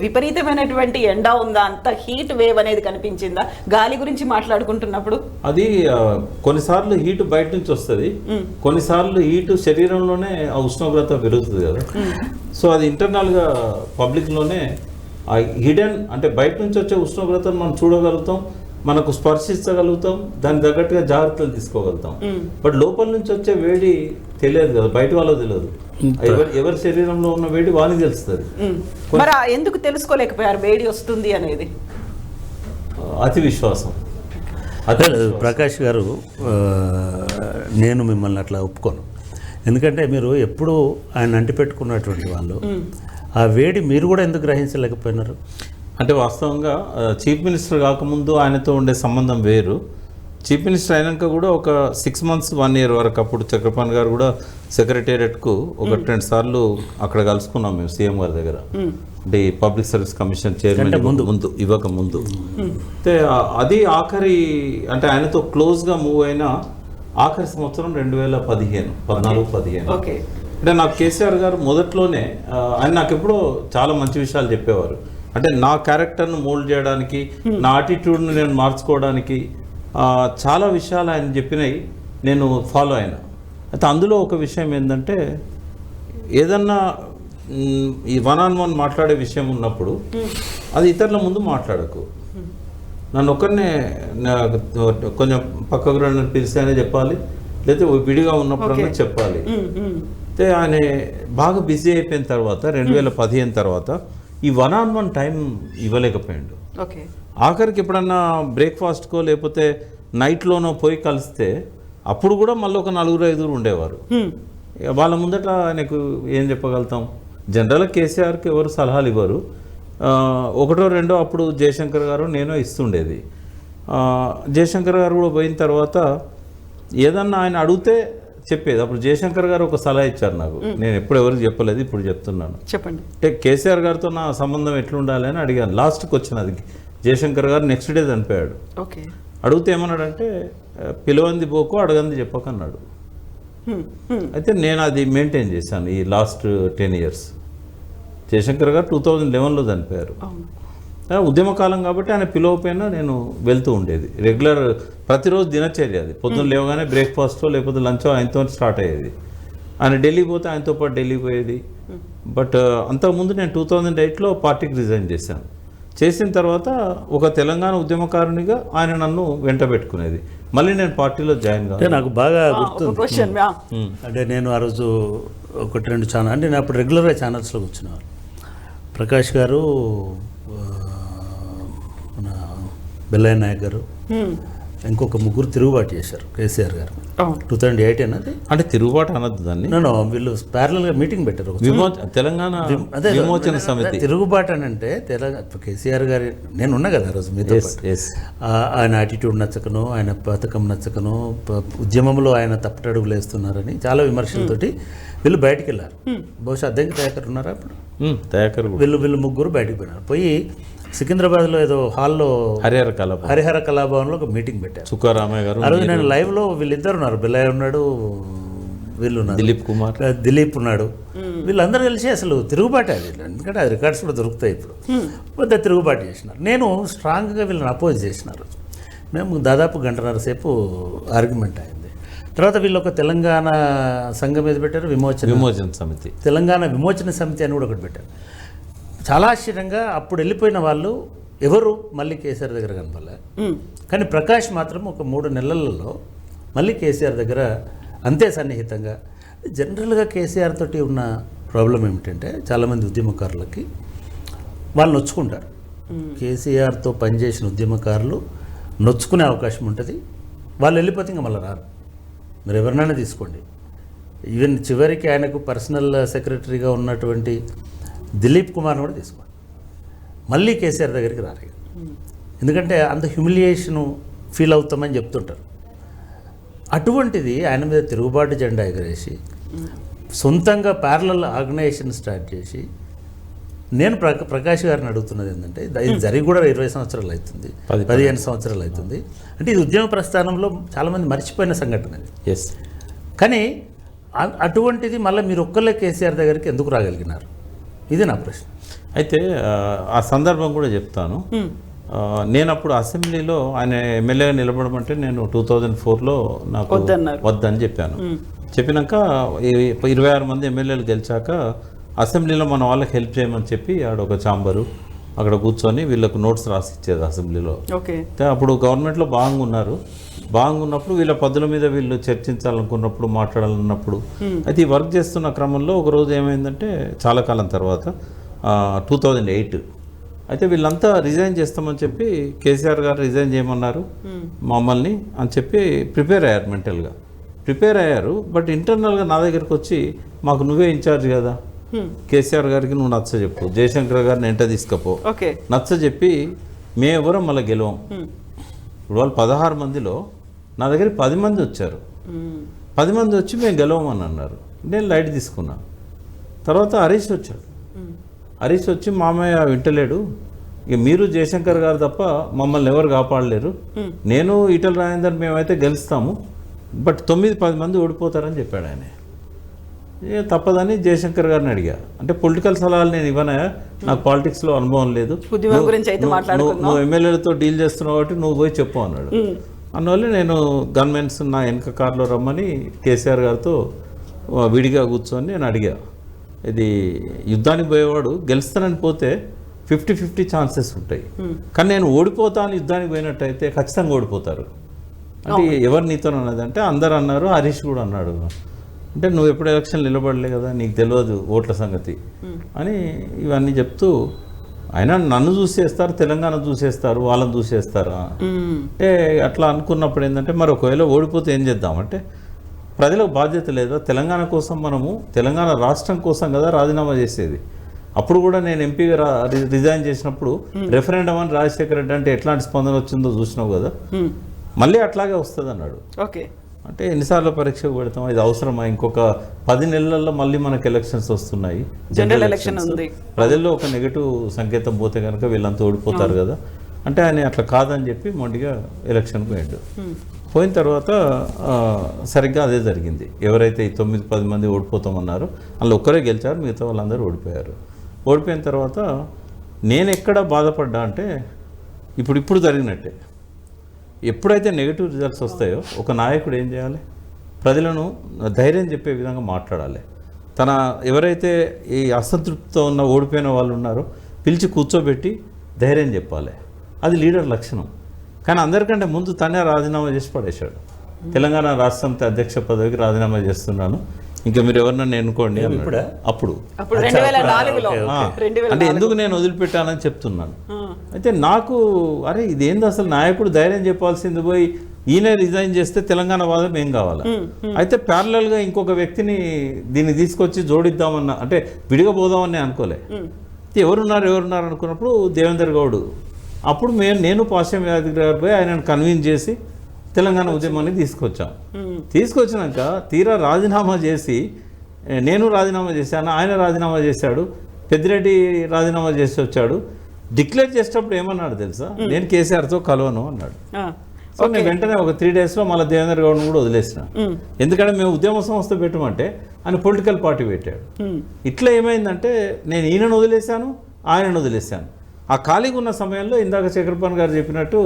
విపరీతమైనటువంటి ఎండ ఉందా, అంత హీట్ వేవ్ అనేది కనిపించిందా గాలి గురించి మాట్లాడుకుంటున్నప్పుడు? అది కొన్నిసార్లు హీట్ బయట నుంచి వస్తుంది, కొన్నిసార్లు హీట్ శరీరంలోనే ఆ ఉష్ణోగ్రత పెరుగుతుంది కదా. సో అది ఇంటర్నల్గా పబ్లిక్లోనే ఆ హిడెన్ అంటే బయట నుంచి వచ్చే ఉష్ణోగ్రతను మనం చూడగలుగుతాం, మనకు స్పర్శించగలుగుతాం, దానికి తగ్గట్టుగా జాగ్రత్తలు తీసుకోగలుగుతాం. బట్ లోపల నుంచి వచ్చే వేడి తెలియదు కదా, బయట వాళ్ళకి తెలియదు. ఎవరి శరీరంలో ఉన్న వేడి వానికి తెలుస్తుంది. మరి ఎందుకు తెలుసుకోలేకపోయారు వేడి వస్తుంది అనేది? అతి విశ్వాసం. ప్రకాష్ గారు, నేను మిమ్మల్ని అట్లా ఒప్పుకోను. ఎందుకంటే మీరు ఎప్పుడూ ఆయన అంటిపెట్టుకున్నటువంటి వాళ్ళు, ఆ వేడి మీరు కూడా ఎందుకు గ్రహించలేకపోయినారు? అంటే వాస్తవంగా చీఫ్ మినిస్టర్ కాకముందు ఆయనతో ఉండే సంబంధం వేరు. చీఫ్ మినిస్టర్ అయినాక కూడా ఒక 6 months 1 year వరకు అప్పుడు చక్రపాణి గారు కూడా సెక్రటేరియట్కు 1-2 సార్లు అక్కడ కలుసుకున్నాం మేము సీఎం గారి దగ్గర. అంటే ఈ పబ్లిక్ సర్వీస్ కమిషన్ చైర్మన్ ముందు ఇవ్వక ముందు. అయితే అది ఆఖరి అంటే ఆయనతో క్లోజ్గా మూవ్ అయిన ఆఖరి సంవత్సరం 2014-15. అంటే నాకు కేసీఆర్ గారు మొదట్లోనే ఆయన నాకు ఎప్పుడో చాలా మంచి విషయాలు చెప్పేవారు. అంటే నా క్యారెక్టర్ను మోల్డ్ చేయడానికి, నా యాటిట్యూడ్ను నేను మార్చుకోవడానికి చాలా విషయాలు ఆయన చెప్పినవి నేను ఫాలో అయినా. అయితే అందులో ఒక విషయం ఏంటంటే, ఏదన్నా ఈ 1-on-1 మాట్లాడే విషయం ఉన్నప్పుడు అది ఇతరుల ముందు మాట్లాడకు. నన్ను ఒక్కరినే కొంచెం పక్కకు రండి పిలిస్తేనే చెప్పాలి, లేకపోతే విడిగా ఉన్నప్పుడన్నా చెప్పాలి. అయితే ఆయన బాగా బిజీ అయిపోయిన తర్వాత 2015 తర్వాత ఈ 1-on-1 టైం ఇవ్వలేకపోయాడు. ఆఖరికి ఎప్పుడన్నా బ్రేక్ఫాస్ట్కో లేకపోతే నైట్లోనో పోయి కలిస్తే అప్పుడు కూడా మళ్ళీ ఒక 4-5 ఉండేవారు. వాళ్ళ ముందట ఆయనకు ఏం చెప్పగలుగుతాం? జనరల్గా కేసీఆర్కి ఎవరు సలహాలు ఇవ్వరు. 1-2 అప్పుడు జయశంకర్ గారు నేను ఇస్తుండేది. జయశంకర్ గారు కూడా పోయిన తర్వాత ఏదన్నా ఆయన అడిగితే చెప్పేది. అప్పుడు జయశంకర్ గారు ఒక సలహా ఇచ్చారు నాకు, నేను ఎప్పుడు ఎవరికి చెప్పలేదు, ఇప్పుడు చెప్తున్నాను. చెప్పండి. అంటే కేసీఆర్ గారితో నా సంబంధం ఎట్లుండాలి అని అడిగాను. లాస్ట్కి వచ్చినది జయశంకర్ గారు నెక్స్ట్ డే చనిపోయాడు. అడిగితే ఏమన్నాడంటే, పిలవంది పోకు అడగంది చెప్పకన్నాడు. అయితే నేను అది మెయింటైన్ చేశాను ఈ లాస్ట్ 10 years. జయశంకర్ గారు 2011లో చనిపోయారు. ఉద్యమకాలం కాబట్టి ఆయన పిలవపోయినా నేను వెళ్తూ ఉండేది. రెగ్యులర్ ప్రతిరోజు దినచర్య అది. పొద్దున్న లేవగానే బ్రేక్ఫాస్టో లేకపోతే లంచో ఆయనతో స్టార్ట్ అయ్యేది. ఆయన ఢిల్లీ పోతే ఆయనతో పాటు ఢిల్లీ పోయేది. బట్ అంతకుముందు నేను 2008లో పార్టీకి రిజైన్ చేశాను. చేసిన తర్వాత ఒక తెలంగాణ ఉద్యమకారునిగా ఆయన నన్ను వెంట పెట్టుకునేది. మళ్ళీ నేను పార్టీలో జాయిన్ కాదు. నాకు బాగా గుర్తుంది. అంటే నేను ఆ రోజు 1-2 ఛానల్, అంటే నేను అప్పుడు రెగ్యులర్గా ఛానల్స్లో కూర్చునేవారు. ప్రకాష్ గారు, మన బెల్లయ్య నాయక్ గారు, ఇంకొక 3 తిరుగుబాటు చేశారు కేసీఆర్ గారు. 2008 అన్నది అంటే తిరుగుబాటు అనద్దు దాన్ని. వీళ్ళు ప్యారలల్గా మీటింగ్ పెట్టారు, తెలంగాణ విమోచన సమితి. తిరుగుబాటు అని అంటే కేసీఆర్ గారి, నేను ఉన్నా కదా ఆ రోజు మీతో. ఆయన యాటిట్యూడ్ నచ్చకను, ఆయన పథకం నచ్చకను, ఉద్యమంలో ఆయన తప్పటడుగులు వేస్తున్నారని చాలా విమర్శలతోటి వీళ్ళు బయటికి వెళ్ళారు. బహుశా అద్దెకి దయాకర్ ఉన్నారా అప్పుడు? వీళ్ళు 3 బయటికి పోయినారు. పోయి సికింద్రాబాద్లో ఏదో హాల్లో హరిహర కళాభవన్లో ఒక మీటింగ్ పెట్టారు. సుఖారామయ్య గారు. ఆ రోజు నేను లైవ్లో వీళ్ళిద్దరు ఉన్నారు, బెల్లయ్య ఉన్నాడు, వీళ్ళు దిలీప్ ఉన్నాడు. వీళ్ళందరూ కలిసి అసలు తిరుగుబాటు అది, ఎందుకంటే అది రికార్డ్స్ కూడా దొరుకుతాయి ఇప్పుడు. పెద్ద తిరుగుబాటు చేసినారు. నేను స్ట్రాంగ్గా వీళ్ళని అపోజ్ చేసినారు. మేము దాదాపు 1.5 సేపు ఆర్గ్యుమెంట్ అయింది. తర్వాత వీళ్ళు ఒక తెలంగాణ సంఘం మీద పెట్టారు, విమోచన సమితి, తెలంగాణ విమోచన సమితి అని కూడా ఒకటి పెట్టారు. చాలా ఆశ్చర్యంగా అప్పుడు వెళ్ళిపోయిన వాళ్ళు ఎవరు మళ్ళీ కేసీఆర్ దగ్గర కనపడలే. కానీ ప్రకాష్ మాత్రం ఒక 3 నెలలలో మళ్ళీ కేసీఆర్ దగ్గర అంతే సన్నిహితంగా. జనరల్గా కేసీఆర్ తోటి ఉన్న ప్రాబ్లం ఏమిటంటే, చాలామంది ఉద్యమకారులకి వాళ్ళు నొచ్చుకుంటారు. కేసీఆర్తో పనిచేసిన ఉద్యమకారులు నొచ్చుకునే అవకాశం ఉంటుంది. వాళ్ళు వెళ్ళిపోతే ఇంకా మళ్ళీ రారు. మీరు ఎవరినైనా తీసుకోండి, ఈవెన్ చివరికి ఆయనకు పర్సనల్ సెక్రటరీగా ఉన్నటువంటి దిలీప్ కుమార్ని కూడా తీసుకోండి, మళ్ళీ కేసీఆర్ దగ్గరికి రారు. ఎందుకంటే అంత హ్యూమిలియేషను ఫీల్ అవుతామని చెప్తుంటారు. అటువంటిది ఆయన మీద తిరుగుబాటు జెండా ఎగరేసి సొంతంగా ప్యారలల్ ఆర్గనైజేషన్ స్టార్ట్ చేసి, నేను ప్రకాష్ గారిని అడుగుతున్నది ఏంటంటే, ఇది జరిగి కూడా 20 సంవత్సరాలు అవుతుంది, 15 సంవత్సరాలు అవుతుంది. అంటే ఇది ఉద్యమ ప్రస్థానంలో చాలామంది మర్చిపోయిన సంఘటన ఇది. కానీ అటువంటిది మళ్ళీ మీరు ఒక్కళ్ళే కేసీఆర్ దగ్గరికి ఎందుకు రాగలిగినారు? ఇది నా ప్రశ్న. అయితే ఆ సందర్భం కూడా చెప్తాను. నేను అప్పుడు అసెంబ్లీలో ఆయన ఎమ్మెల్యేగా నిలబడమంటే నేను 2004లో నాకు వద్దని చెప్పాను. చెప్పినాక 26 మంది ఎమ్మెల్యేలు గెలిచాక అసెంబ్లీలో మన వాళ్ళకి హెల్ప్ చేయమని చెప్పి ఆడ ఒక ఛాంబరు అక్కడ కూర్చొని వీళ్ళకు నోట్స్ రాసి ఇచ్చేది అసెంబ్లీలో. అప్పుడు గవర్నమెంట్లో బాగున్నప్పుడు వీళ్ళ పద్ధతుల మీద వీళ్ళు చర్చించాలనుకున్నప్పుడు మాట్లాడాలన్నప్పుడు అయితే ఈ వర్క్ చేస్తున్న క్రమంలో ఒకరోజు ఏమైందంటే చాలా కాలం తర్వాత 2008 అయితే వీళ్ళంతా రిజైన్ చేస్తామని చెప్పి కేసీఆర్ గారు రిజైన్ చేయమన్నారు మమ్మల్ని అని చెప్పి ప్రిపేర్ అయ్యారు. బట్ ఇంటర్నల్గా నా దగ్గరికి వచ్చి మాకు నువ్వే ఇన్ఛార్జ్ కదా, కేసీఆర్ గారికి నువ్వు నచ్చ చెప్పు, జయశంకర్ గారిని ఎంట తీసుకపో నచ్చ చెప్పి మేము ఎవరో మళ్ళీ గెలవం. ఇప్పుడు వాళ్ళు 16 మందిలో నా దగ్గర 10 మంది వచ్చారు. 10 మంది వచ్చి మేము గెలవమని అన్నారు. నేను లైట్ తీసుకున్నా. తర్వాత హరీష్ వచ్చి మామయ్య వింటలేడు, ఇక మీరు జయశంకర్ గారు తప్ప మమ్మల్ని ఎవరు కాపాడలేరు, నేను ఈటల రాజేందర్ మేమైతే గెలుస్తాము, బట్ 9-10 మంది ఓడిపోతారని చెప్పాడు ఆయన. తప్పదని జయశంకర్ గారిని అడిగా. అంటే పొలిటికల్ సలహాలు నేను ఇవ్వనా, నాకు పాలిటిక్స్లో అనుభవం లేదు, నువ్వు ఎమ్మెల్యేలతో డీల్ చేస్తున్నావు కాబట్టి నువ్వు పోయి చెప్పు అన్నాడు. అందువల్ల నేను గన్మెన్స్ నా వెనక కార్లో రమ్మని కేసీఆర్ గారితో విడిగా కూర్చొని నేను అడిగా, ఇది యుద్ధానికి పోయేవాడు గెలుస్తానని పోతే 50-50 ఛాన్సెస్ ఉంటాయి, కానీ నేను ఓడిపోతాను యుద్ధానికి పోయినట్టయితే ఖచ్చితంగా ఓడిపోతారు అంటే ఎవరు నీతో అన్నది అంటే అందరు అన్నారు, హరీష్ కూడా అన్నాడు. అంటే నువ్వు ఎప్పుడు ఎలక్షన్ నిలబడలే కదా, నీకు తెలియదు ఓట్ల సంగతి అని ఇవన్నీ చెప్తూ ఆయన నన్ను చూసేస్తారు, తెలంగాణ చూసేస్తారు, వాళ్ళని చూసేస్తారా అంటే అట్లా అనుకున్నప్పుడు ఏంటంటే మరి ఒకవేళ ఓడిపోతే ఏం చేద్దామంటే ప్రజలకు బాధ్యత లేదా, తెలంగాణ కోసం మనము తెలంగాణ రాష్ట్రం కోసం కదా రాజీనామా చేసేది. అప్పుడు కూడా నేను ఎంపీగా రిజైన్ చేసినప్పుడు రెఫరెండం అని రాజశేఖర రెడ్డి అంటే ఎట్లాంటి స్పందన వచ్చిందో చూసినావు కదా, మళ్ళీ అట్లాగే వస్తుంది అన్నాడు. అంటే ఎన్నిసార్లు పరీక్షకు పెడతాం, ఇది అవసరమా, ఇంకొక 10 నెలల్లో మళ్ళీ మనకు ఎలక్షన్స్ వస్తున్నాయి, జనరల్ ఎలక్షన్ ఉంది, ప్రజల్లో ఒక నెగటివ్ సంకేతం పోతే కనుక వీళ్ళంతా ఓడిపోతారు కదా అంటే ఆయన అట్లా కాదని చెప్పి మొండిగా ఎలక్షన్కి పోయిన తర్వాత సరిగ్గా అదే జరిగింది. ఎవరైతే ఈ 9-10 మంది ఓడిపోతామన్నారో అందులో ఒక్కరే గెలిచారు, మిగతా వాళ్ళందరూ ఓడిపోయారు. ఓడిపోయిన తర్వాత నేను ఎక్కడ బాధపడ్డా అంటే ఇప్పుడు జరిగినట్టే, ఎప్పుడైతే నెగిటివ్ రిజల్ట్స్ వస్తాయో ఒక నాయకుడు ఏం చేయాలి, ప్రజలను ధైర్యం చెప్పే విధంగా మాట్లాడాలి. ఎవరైతే ఈ అసంతృప్తితో ఉన్న ఓడిపోయిన వాళ్ళు ఉన్నారో పిలిచి కూర్చోబెట్టి ధైర్యం చెప్పాలి, అది లీడర్ లక్షణం. కానీ అందరికంటే ముందు తనే రాజీనామా చేసి పడేశాడు. తెలంగాణ రాష్ట్ర సమితి అధ్యక్ష పదవికి రాజీనామా చేస్తున్నాను, ఇంకా మీరు ఎవరినన్నా ఎన్నుకోండి అన్నాడు. అప్పుడు అంటే ఎందుకు నేను వదిలిపెట్టానని చెప్తున్నాను. అయితే నాకు అరే ఇదేంది అసలు, నాయకుడు ధైర్యం చెప్పాల్సింది పోయి ఈయన రిజైన్ చేస్తే తెలంగాణ వాదం ఏం కావాలి. అయితే ప్యారలల్గా ఇంకొక వ్యక్తిని దీన్ని తీసుకొచ్చి జోడిద్దామన్నా, అంటే విడిగా పోదామని అనుకోలే. ఎవరున్నారు అనుకున్నప్పుడు దేవేందర్ గౌడ్, అప్పుడు నేను పాశ్యం యాదగిరి గారు పోయి ఆయనను కన్విన్స్ చేసి తెలంగాణ ఉద్యమాన్ని తీసుకొచ్చినాక తీరా రాజీనామా చేసి, నేను రాజీనామా చేశాను, ఆయన రాజీనామా చేశాడు, పెద్దిరెడ్డి రాజీనామా చేసి వచ్చాడు. డిక్లేర్ చేసేటప్పుడు ఏమన్నాడు తెలుసా, నేను కేసీఆర్తో కలవను అన్నాడు. సో నేను వెంటనే ఒక 3 daysలో మళ్ళీ దేవేంద్ర గౌడ్ని కూడా వదిలేసిన. ఎందుకంటే మేము ఉద్యమ సంస్థ పెట్టమంటే ఆయన పొలిటికల్ పార్టీ పెట్టాడు. ఇట్లా ఏమైందంటే నేను ఈయనను వదిలేశాను, ఆయనను వదిలేశాను. ఆ ఖాళీగా ఉన్న సమయంలో ఇందాక చక్రపాణి గారు చెప్పినట్టు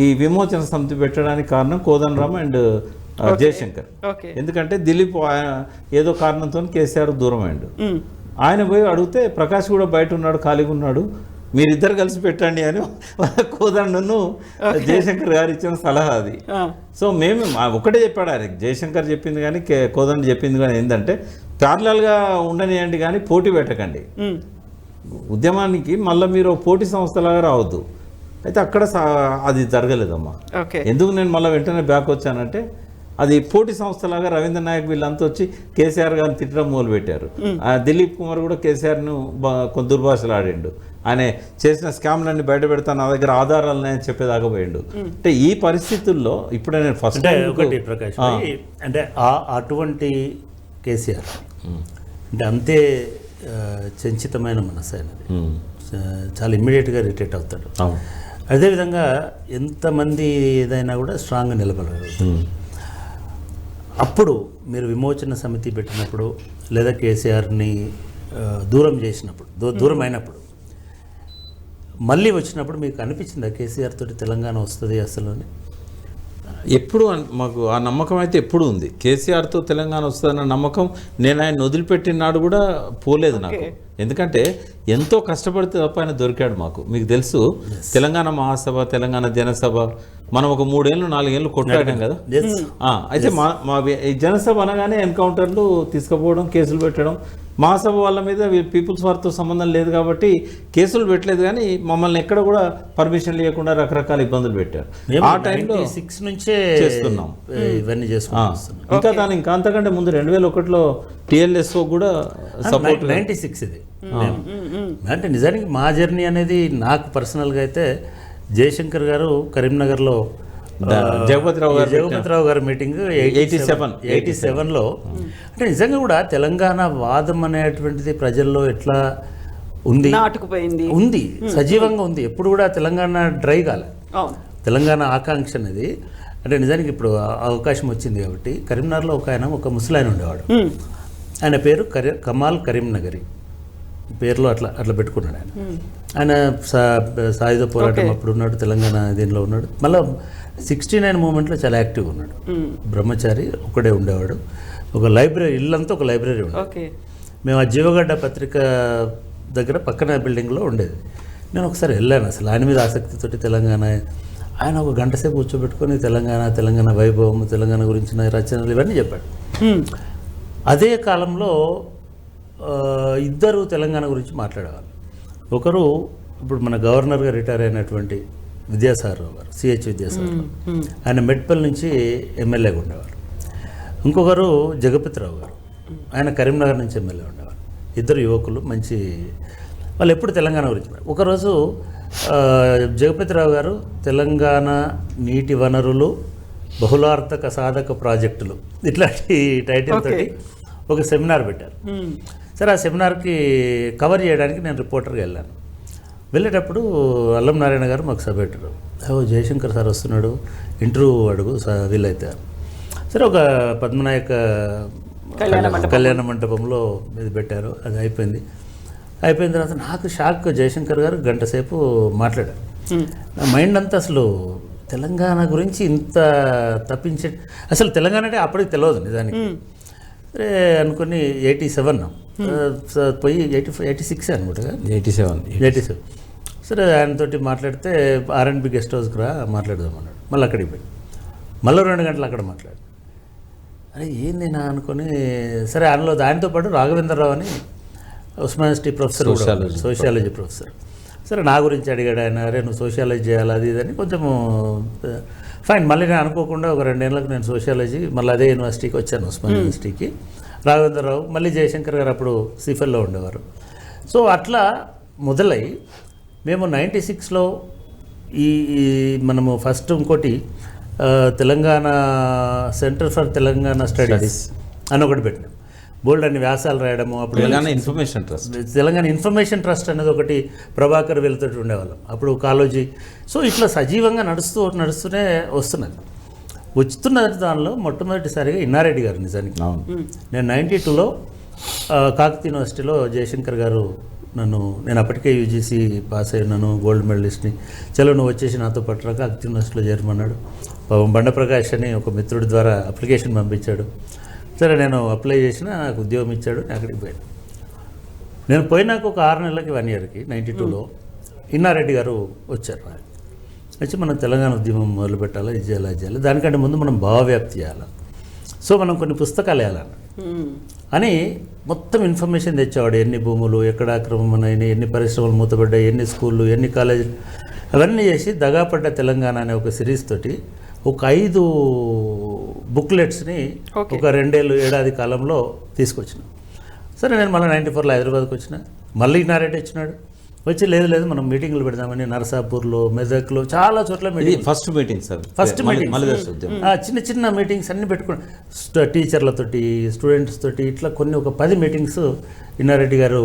ఈ విమోచన సమితి పెట్టడానికి కారణం కోదండరామ్ అండ్ జయశంకర్. ఎందుకంటే దిలీప్ ఏదో కారణంతో కేసీఆర్ దూరం అయ్యాడు. ఆయన పోయి అడిగితే ప్రకాష్ కూడా బయట ఉన్నాడు, ఖాళీగా ఉన్నాడు, మీరిద్దరు కలిసి పెట్టండి అని కోదండను జయశంకర్ గారు ఇచ్చిన సలహా అది. సో మేము ఒకటే చెప్పాడు ఆయన, జయశంకర్ చెప్పింది కానీ కోదండ చెప్పింది కానీ ఏంటంటే ప్యారలల్గా ఉండనియండి కానీ పోటీ పెట్టకండి, ఉద్యమానికి మళ్ళీ మీరు పోటీ సంస్థలాగా రావద్దు. అయితే అక్కడ అది జరగలేదమ్మా. ఎందుకు నేను మళ్ళీ వెంటనే బ్యాక్ వచ్చానంటే అది పోటీ సంస్థలాగా రవీంద్ర నాయక్ వీళ్ళంతా వచ్చి కేసీఆర్ గారిని తిట్టడం మొదలుపెట్టారు. దిలీప్ కుమార్ కూడా కేసీఆర్ను కొంత దుర్భాషలు ఆడిండు, ఆయన చేసిన స్కామ్లన్నీ బయట పెడతాను, నా దగ్గర ఆధారాలు ఉన్నాయని చెప్పేదాకా పోయిండు. అంటే ఈ పరిస్థితుల్లో ఇప్పుడే నేను ఫస్ట్ ఒకటి ప్రకాష్ అంటే అటువంటి కేసీఆర్ అంటే అంతే చంచితమైన మనసు అయినది, చాలా ఇమ్మీడియట్గా రిటైట్ అవుతాడు. అదేవిధంగా ఎంతమంది ఏదైనా కూడా స్ట్రాంగ్గా నిలబడగలుగుతారు. అప్పుడు మీరు విమోచన సమితి పెట్టినప్పుడు లేదా కేసీఆర్ని దూరం చేసినప్పుడు దూరం అయినప్పుడు మళ్ళీ వచ్చినప్పుడు మీకు అనిపించిందా కేసీఆర్ తోటి తెలంగాణ వస్తుంది అసలు అని? ఎప్పుడు మాకు ఆ నమ్మకం అయితే ఎప్పుడు ఉంది. కేసీఆర్తో తెలంగాణ వస్తుందన్న నమ్మకం నేను ఆయన వదిలిపెట్టిన నాడు కూడా పోలేదు నాకు. ఎందుకంటే ఎంతో కష్టపడితే తప్ప ఆయన దొరికాడు మాకు. మీకు తెలుసు తెలంగాణ మహాసభ, తెలంగాణ జనసభ మనం ఒక 3 ఏళ్ళు 4 ఏళ్ళు కొట్లాడాం కదా. అయితే మా ఈ జనసభ అనగానే ఎన్కౌంటర్లు తీసుకుపోవడం, కేసులు పెట్టడం. మహాసభ వాళ్ళ మీద పీపుల్స్ వార్తో సంబంధం లేదు కాబట్టి కేసులు పెట్టలేదు, కానీ మమ్మల్ని ఎక్కడ కూడా పర్మిషన్ లేకుండా రకరకాల ఇబ్బందులు పెట్టారు. ఆ టైంలో 6 నుంచే చేస్తున్నాం ఇవన్నీ చేసుకున్నాం. ఇంకా అంతకంటే ముందు 2001లో TLSO కూడా సపోర్ట్. 96 ఇది. అంటే నిజానికి మా జర్నీ అనేది నాకు పర్సనల్గా అయితే జయశంకర్ గారు కరీంనగర్లో జగపతిరావు గారి మీటింగ్ 87లో, అంటే నిజంగా కూడా తెలంగాణ వాదం అనేటువంటిది ప్రజల్లో ఎట్లా ఉంది, ఉంది, సజీవంగా ఉంది. ఎప్పుడు కూడా తెలంగాణ డ్రై కాలే. తెలంగాణ ఆకాంక్ష అనేది అంటే నిజానికి ఇప్పుడు అవకాశం వచ్చింది కాబట్టి కరీంనగర్లో ఒక ముసలాయన ఉండేవాడు. ఆయన పేరు కమాల్ కరీంనగరి పేరులో అట్లా పెట్టుకున్నాడు. ఆయన సాయుధ పోరాటం అప్పుడు ఉన్నాడు, తెలంగాణ దీనిలో ఉన్నాడు. మళ్ళీ 69 మూమెంట్లో చాలా యాక్టివ్గా ఉన్నాడు. బ్రహ్మచారి ఒక్కడే ఉండేవాడు. ఒక లైబ్రరీ, ఇల్లంతా ఒక లైబ్రరీ ఉండేది. మేము ఆ జీవగడ్డ పత్రిక దగ్గర పక్కన బిల్డింగ్లో ఉండేది. నేను ఒకసారి వెళ్ళాను. అసలు ఆయన మీద ఆసక్తితోటి తెలంగాణ ఆయన ఒక గంట సేపు కూర్చోబెట్టుకొని తెలంగాణ వైభవం, తెలంగాణ గురించిన రచనలు ఇవన్నీ చెప్పాడు. అదే కాలంలో ఇద్దరు తెలంగాణ గురించి మాట్లాడేవాళ్ళు. ఒకరు ఇప్పుడు మన గవర్నర్గా రిటైర్ అయినటువంటి విద్యాసాగరరావు గారు, CH విద్యాసాగరరావు, ఆయన మెట్పల్ నుంచి ఎమ్మెల్యేగా ఉండేవారు. ఇంకొకరు జగపతిరావు గారు, ఆయన కరీంనగర్ నుంచి ఎమ్మెల్యే ఉండేవారు. ఇద్దరు యువకులు, మంచి వాళ్ళు ఎప్పుడు తెలంగాణ గురించి. ఒకరోజు జగపతిరావు గారు తెలంగాణ నీటి వనరులు బహుళార్థక సాధక ప్రాజెక్టులు ఇట్లాంటి టైటిల్ తోటి ఒక సెమినార్ పెట్టారు. సరే, ఆ సెమినార్కి కవర్ చేయడానికి నేను రిపోర్టర్గా వెళ్ళాను. వెళ్ళేటప్పుడు అల్లం నారాయణ గారు మాకు సభ పెట్టారు. జయశంకర్ సార్ వస్తున్నాడు, ఇంటర్వ్యూ అడుగు వీలైతే. సరే, ఒక పద్మనాయక కళ్యాణ మంటపంలో ఇది పెట్టారు. అది అయిపోయిన తర్వాత నాకు షాక్. జయశంకర్ గారు గంట సేపు మాట్లాడారు. నా మైండ్ అంతా అసలు తెలంగాణ గురించి ఇంత తప్పించే, అసలు తెలంగాణ అంటే అప్పటికి తెలియదు నిజానికి. సరే అనుకుని 87 పోయి 86 అనుకుంటా, 87. సరే, ఆయనతోటి మాట్లాడితే R&B గెస్ట్ హౌస్కి రా మాట్లాడదామన్నాడు. మళ్ళీ అక్కడికి పోయి మళ్ళీ 2 గంటలు అక్కడ మాట్లాడు. అరే ఏంది నా అనుకొని, సరే ఆయనతో పాటు రాఘవేంద్రరావు అని Osmania university professor, sociology professor. సరే, నా గురించి అడిగాడు ఆయన. అరే నువ్వు సోషియాలజీ చేయాలి అది ఇదని కొంచెము ఫైన్. మళ్ళీ నేను అనుకోకుండా ఒక 2 ఏళ్ళకి నేను సోషియాలజీ మళ్ళీ అదే యూనివర్సిటీకి వచ్చాను, ఉస్మానియా యూనివర్సిటీకి. రాఘవేంద్రరావు మళ్ళీ జయశంకర్ గారు అప్పుడు సిఫెల్లో ఉండేవారు. సో అట్లా మొదలై మేము 96లో ఈ మనము ఫస్ట్ ఇంకోటి Telangana centre for Telangana studies అని ఒకటి పెట్టినాం. బోల్డ్ అన్ని వ్యాసాలు రాయడము. అప్పుడు తెలంగాణ ఇన్ఫర్మేషన్ ట్రస్ట్ అనేది ఒకటి ప్రభాకర్ వీళ్ళతో ఉండేవాళ్ళం అప్పుడు, కాలోజీ. సో ఇట్లా సజీవంగా నడుస్తూనే వస్తున్నది. దానిలో మొట్టమొదటిసారిగా ఇన్నారెడ్డి గారు, నిజానికి నేను 92లో కాకతీయ యూనివర్సిటీలో జయశంకర్ గారు నేను అప్పటికే UGC పాస్ అయినాను, గోల్డ్ మెడలిస్ట్ని. చలో నువ్వు వచ్చేసి నాతో పాటు రా, కాకతీయ యూనివర్సిటీలో చేరమన్నాడు. బండప్రకాష్ అని ఒక మిత్రుడి ద్వారా అప్లికేషన్ పంపించాడు. సరే, నేను అప్లై చేసిన, నాకు ఉద్యోగం ఇచ్చాడు, నేను అక్కడికి పోయాను. నేను పోయినాక ఒక 6 నెలలకి 1 ఇయర్కి 92లో ఇన్నారెడ్డి గారు వచ్చారు. వచ్చి మనం తెలంగాణ ఉద్యమం మొదలు పెట్టాలా, ఇది చేయాలి. దానికంటే ముందు మనం భావవ్యాప్తి చేయాలి. సో మనం కొన్ని పుస్తకాలు వేయాలన్న అని మొత్తం ఇన్ఫర్మేషన్ తెచ్చేవాడు. ఎన్ని భూములు, ఎక్కడ ఆక్రమణ అయినాయి, ఎన్ని పరిశ్రమలు మూతపడ్డాయి, ఎన్ని స్కూళ్ళు, ఎన్ని కాలేజీలు, అవన్నీ చేసి దగాపడ్డ తెలంగాణ అనే ఒక సిరీస్ తోటి ఒక 5 బుక్లెట్స్ని ఒక 2 ఏడాది కాలంలో తీసుకొచ్చినాం. సరే, నేను మళ్ళీ 94లో హైదరాబాద్కి వచ్చిన. మళ్ళీ ఇన్నారెడ్డి వచ్చినాడు. వచ్చి లేదు మనం మీటింగ్లు పెడదామని నరసాపూర్లో, మెదక్లో, చాలా చోట్ల ఫస్ట్ మీటింగ్ చిన్న మీటింగ్స్ అన్నీ పెట్టుకున్నాం. టీచర్లతోటి, స్టూడెంట్స్ తోటి, ఇట్లా ఒక 10 మీటింగ్స్ ఇన్నారెడ్డి గారు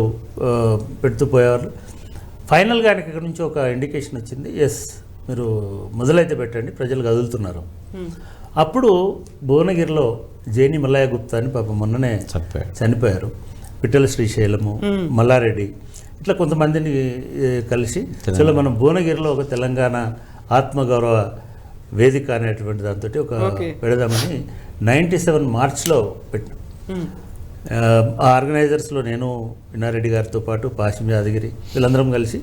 పెడుతూ పోయేవాళ్ళు. ఫైనల్గా ఆయనకి ఇక్కడ నుంచి ఒక ఇండికేషన్ వచ్చింది, ఎస్ మీరు మొదలైతే పెట్టండి, ప్రజలు కదులుతున్నారు. అప్పుడు భువనగిరిలో జేని మల్లయ్య గుప్తా అని పాపం మొన్ననే చనిపోయారు. పిట్టల శ్రీశైలము, మల్లారెడ్డి, ఇట్లా కొంతమందిని కలిసి అసలు మనం భువనగిరిలో ఒక తెలంగాణ ఆత్మగౌరవ వేదిక అనేటువంటి దాంతో ఒక పెడదామని 97 మార్చ్లో పెట్టినాం. ఆ ఆర్గనైజర్స్లో నేను, ఇన్నారెడ్డి గారితో పాటు పాషిం యాదగిరి వీళ్ళందరం కలిసి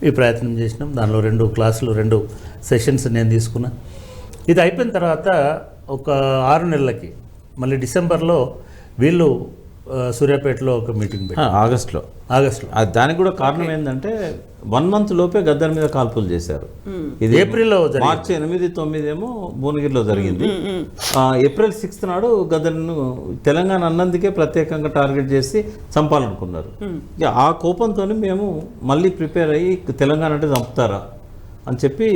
ఈ ప్రయత్నం చేసినాం. దానిలో 2 క్లాసులు 2 సెషన్స్ నేను తీసుకున్నా. ఇది అయిపోయిన తర్వాత ఒక 6 నెలలకి మళ్ళీ డిసెంబర్లో వీళ్ళు సూర్యాపేటలో ఒక మీటింగ్ పెట్టారు. ఆగస్టులో దానికి కూడా కారణం ఏంటంటే 1 మంత్ లోపే గద్దర్ మీద కాల్పులు చేశారు. ఇది ఏప్రిల్లో మార్చి 8, 9 ఏమో భువనగిరిలో జరిగింది. ఏప్రిల్ 6 నాడు గద్దర్ను తెలంగాణ అన్నందుకే ప్రత్యేకంగా టార్గెట్ చేసి చంపాలనుకున్నారు. ఆ కోపంతో మేము మళ్ళీ ప్రిపేర్ అయ్యి తెలంగాణ అంటే చంపుతారా అని చెప్పి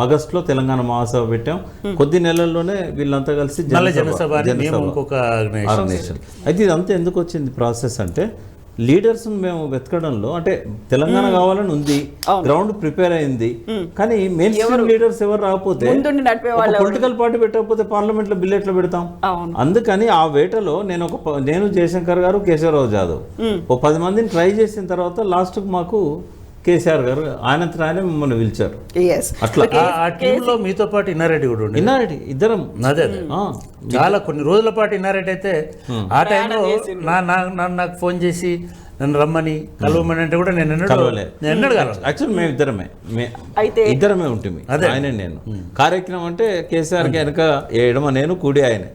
ఆగస్టులో తెలంగాణ మహాసభ పెట్టాం. కొద్ది నెలల్లోనే వీళ్ళంతా కలిసి జనసభ ఆర్గనైజేషన్. అయితే ఇదంతా ఎందుకు వచ్చింది ప్రాసెస్ అంటే లీడర్స్ మేము వెతకడంలో, అంటే తెలంగాణ కావాలని ఉంది, గ్రౌండ్ ప్రిపేర్ అయింది, కానీ మెయిన్ స్ట్రీమ్ లీడర్స్ ఎవరు రాకపోతే, పొలిటికల్ పార్టీ పెట్టకపోతే పార్లమెంట్ లో బిల్ ఎట్లా పెడతాం? అందుకని ఆ వేటలో నేను జయశంకర్ గారు, కేశవరావు జాదవ్ ఓ 10 మందిని ట్రై చేసిన తర్వాత లాస్ట్ కు మాకు కేసీఆర్ గారు ఆయన మిమ్మల్ని పిలిచారు. అట్లా ఆ టీంలో మీతో పాటు ఇన్నారెడ్డి కూడా ఉండే. ఇన్నారెడ్డి ఇద్దరం అదే చాలా కొన్ని రోజుల పాటు ఇన్నారెడ్డి అయితే ఆ టైంలో నాకు ఫోన్ చేసి నన్ను రమ్మని కలవమని అంటే కూడా నేను ఎన్నడూ యాక్చువల్ మేము ఇద్దరమే ఉంటుంది. ఆయన నేను కార్యక్రమం అంటే కేసీఆర్ కి వెనక ఎడమ నేను, కూడి ఆయన,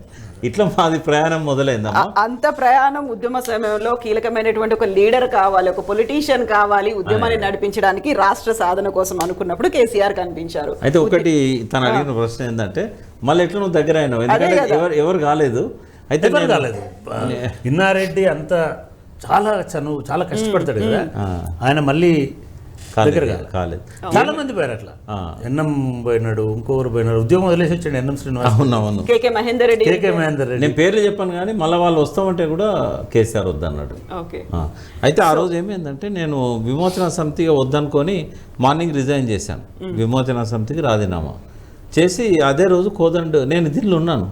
ఇట్లా మాది ప్రయాణం మొదలైందమ్మా. అంత ప్రయాణం ఉద్యమ సమయంలో కీలకమైనటువంటి ఒక లీడర్ కావాలి, ఒక పొలిటీషియన్ కావాలి ఉద్యమాన్ని నడిపించడానికి, రాష్ట్ర సాధన కోసం అనుకున్నప్పుడు కేసీఆర్ కనిపించారు. అయితే ఒకటి తను అడిగిన ప్రశ్న ఏంటంటే మళ్ళీ ఎట్లా నువ్వు దగ్గర అయినావు, ఎందుకంటే ఎవరు కాలేదు. అయితే కాలేదు. ఇన్నారెడ్డి అంత చాలా చాలా కష్టపడతాడు కదా ఆయన, మళ్ళీ కాలేదు. చాలా మంది పోయారు అట్లా. ఎన్ఎం పోయినాడు, ఇంకొకరు పోయినాడు, ఉద్యోగం వదిలేసి వచ్చాడు. ఎన్ఎం శ్రీనివాస్, కేకే మహేందర్ రెడ్డి. నేను పేర్లు చెప్పాను కానీ మళ్ళీ వాళ్ళు వస్తామంటే కూడా కేసీఆర్ వద్దన్నాడు. అయితే ఆ రోజు ఏమైందంటే నేను విమోచన సమితిగా వద్దనుకొని మార్నింగ్ రిజైన్ చేశాను. విమోచన సమితికి రాజీనామా చేసి అదే రోజు నేను ఢిల్లీలో ఉన్నాను.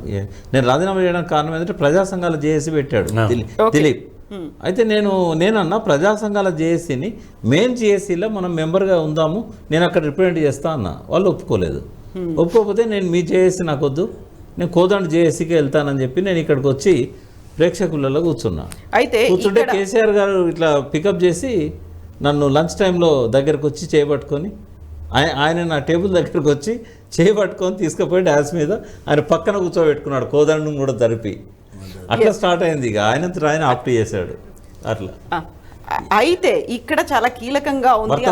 నేను రాజీనామా చేయడానికి కారణం ఏంటంటే ప్రజా సంఘాల జేఏసీ పెట్టాడు దిలీప్. అయితే నేనన్నా ప్రజా సంఘాల జేఏసీని మెయిన్ జేఏసీలో మనం మెంబర్గా ఉందాము, నేను అక్కడ రిప్రజెంట్ చేస్తా అన్న. వాళ్ళు ఒప్పుకోలేదు. ఒప్పుకోకపోతే నేను మీ జేఏసీ నాకు వద్దు, నేను కోదండ జేఏసీకి వెళ్తానని చెప్పి నేను ఇక్కడికి వచ్చి ప్రేక్షకులలో కూర్చున్నా. కూర్చుంటే కేసీఆర్ గారు ఇట్లా పికప్ చేసి నన్ను లంచ్ టైంలో దగ్గరకు వచ్చి చేయబట్టుకొని ఆయన నా టేబుల్ దగ్గరకు వచ్చి చేయబట్టుకొని తీసుకుపోయి డాన్స్ మీద ఆయన పక్కన కూర్చోబెట్టుకున్నాడు, కోదండం కూడా జరిపి. అట్లా స్టార్ట్ అయింది. ఇక ఆయన ఆప్ట్ చేశాడు అట్లా. అయితే ఇక్కడ చాలా కీలకంగా ఉంది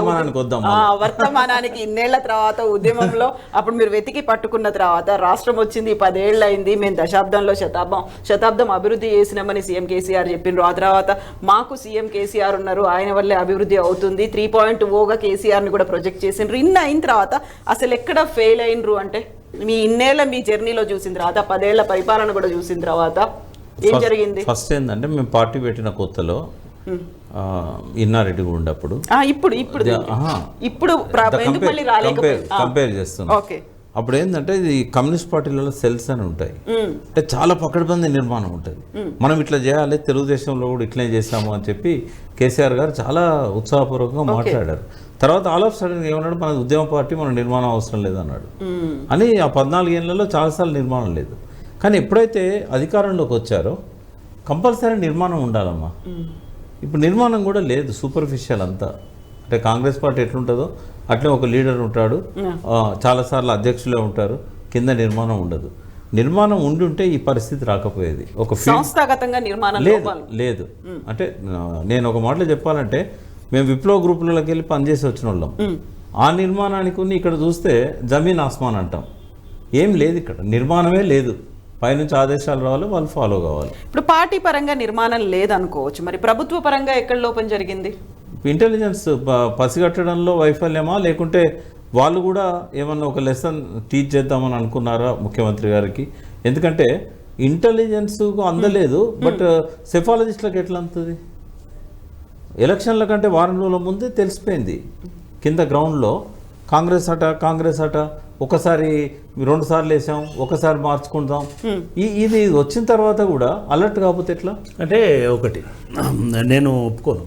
వర్తమానానికి. ఇన్నేళ్ల తర్వాత ఉద్యమంలో అప్పుడు మీరు వెతికి పట్టుకున్న తర్వాత రాష్ట్రం వచ్చింది, 10 ఏళ్ళు అయింది, మేము దశాబ్దంలో శతాబ్దం అభివృద్ధి చేసినామని సీఎం కేసీఆర్ చెప్పిండ్రు. ఆ తర్వాత మాకు సీఎం కేసీఆర్ ఉన్నారు, ఆయన వల్లే అభివృద్ధి అవుతుంది, 3.0గా కేసీఆర్ని కూడా ప్రొజెక్ట్ చేసిండ్రు. ఇన్ని అయిన తర్వాత అసలు ఎక్కడ ఫెయిల్ అయినరు అంటే మీ ఇన్నేళ్ళ మీ జర్నీలో చూసిన తర్వాత, 10 ఏళ్ల పరిపాలన కూడా చూసిన తర్వాత ఏం జరిగింది? ఫస్ట్ ఏంటంటే మేము పార్టీ పెట్టిన కొత్తలో ఇన్నారెడ్డి కూడా ఉన్నప్పుడు కంపేర్ చేస్తున్నాం. అప్పుడు ఏంటంటే ఇది కమ్యూనిస్ట్ పార్టీలలో సెల్స్ అని ఉంటాయి, అంటే చాలా పకడ్బందీ నిర్మాణం ఉంటుంది. మనం ఇట్లా చేయాలి, తెలుగుదేశంలో కూడా ఇట్లనే చేసాము అని చెప్పి కేసీఆర్ గారు చాలా ఉత్సాహపూర్వకంగా మాట్లాడారు. తర్వాత ఆల్ ఆఫ్ సడన్ ఏమన్నాడు, మన ఉద్యమ పార్టీ మన నిర్మాణం అవసరం లేదన్నాడు. అని ఆ 14 ఏళ్లలో చాలాసార్లు నిర్మాణం లేదు. కానీ ఎప్పుడైతే అధికారంలోకి వచ్చారో కంపల్సరీ నిర్మాణం ఉండాలమ్మా. ఇప్పుడు నిర్మాణం కూడా లేదు, సూపర్ఫిషియల్ అంతా. అంటే కాంగ్రెస్ పార్టీ ఎట్లుంటుందో అట్లే ఒక లీడర్ ఉంటాడు, చాలాసార్లు అధ్యక్షులే ఉంటారు, కింద నిర్మాణం ఉండదు. నిర్మాణం ఉండుంటే ఈ పరిస్థితి రాకపోయేది. ఒక సంస్థాగతంగా నిర్మాణం లేదు. అంటే నేను ఒక మాటలో చెప్పాలంటే మేము విప్లవ గ్రూపులకి వెళ్ళి పనిచేసి వచ్చిన వాళ్ళం. ఆ నిర్మాణానికి ఇక్కడ చూస్తే జమీన్ ఆస్మాన్ అంటాం, ఏం లేదు, ఇక్కడ నిర్మాణమే లేదు. పైనుంచి ఆదేశాలు రావాలి, వాళ్ళు ఫాలో కావాలి. ఇప్పుడు పార్టీ పరంగా నిర్మాణం లేదనుకోవచ్చు, మరి ప్రభుత్వ పరంగా ఎక్కడ లోపం జరిగింది? ఇంటెలిజెన్స్ పసిగట్టడంలో వైఫల్యమా, లేకుంటే వాళ్ళు కూడా ఏమన్నా ఒక లెసన్ టీచ్ చేద్దామని అనుకున్నారా ముఖ్యమంత్రి గారికి? ఎందుకంటే ఇంటెలిజెన్స్కు అందలేదు, బట్ సెఫాలజిస్టులకు ఎట్లా అందుతుంది? ఎలక్షన్ల కంటే వారం రోజుల ముందే తెలిసిపోయింది కింద గ్రౌండ్లో కాంగ్రెస్ అట ఒకసారి 2 సార్లు వేసాం, ఒకసారి మార్చుకుంటాం. ఇది వచ్చిన తర్వాత కూడా అలర్ట్ కాకపోతే ఎట్లా? అంటే ఒకటి నేను ఒప్పుకోను.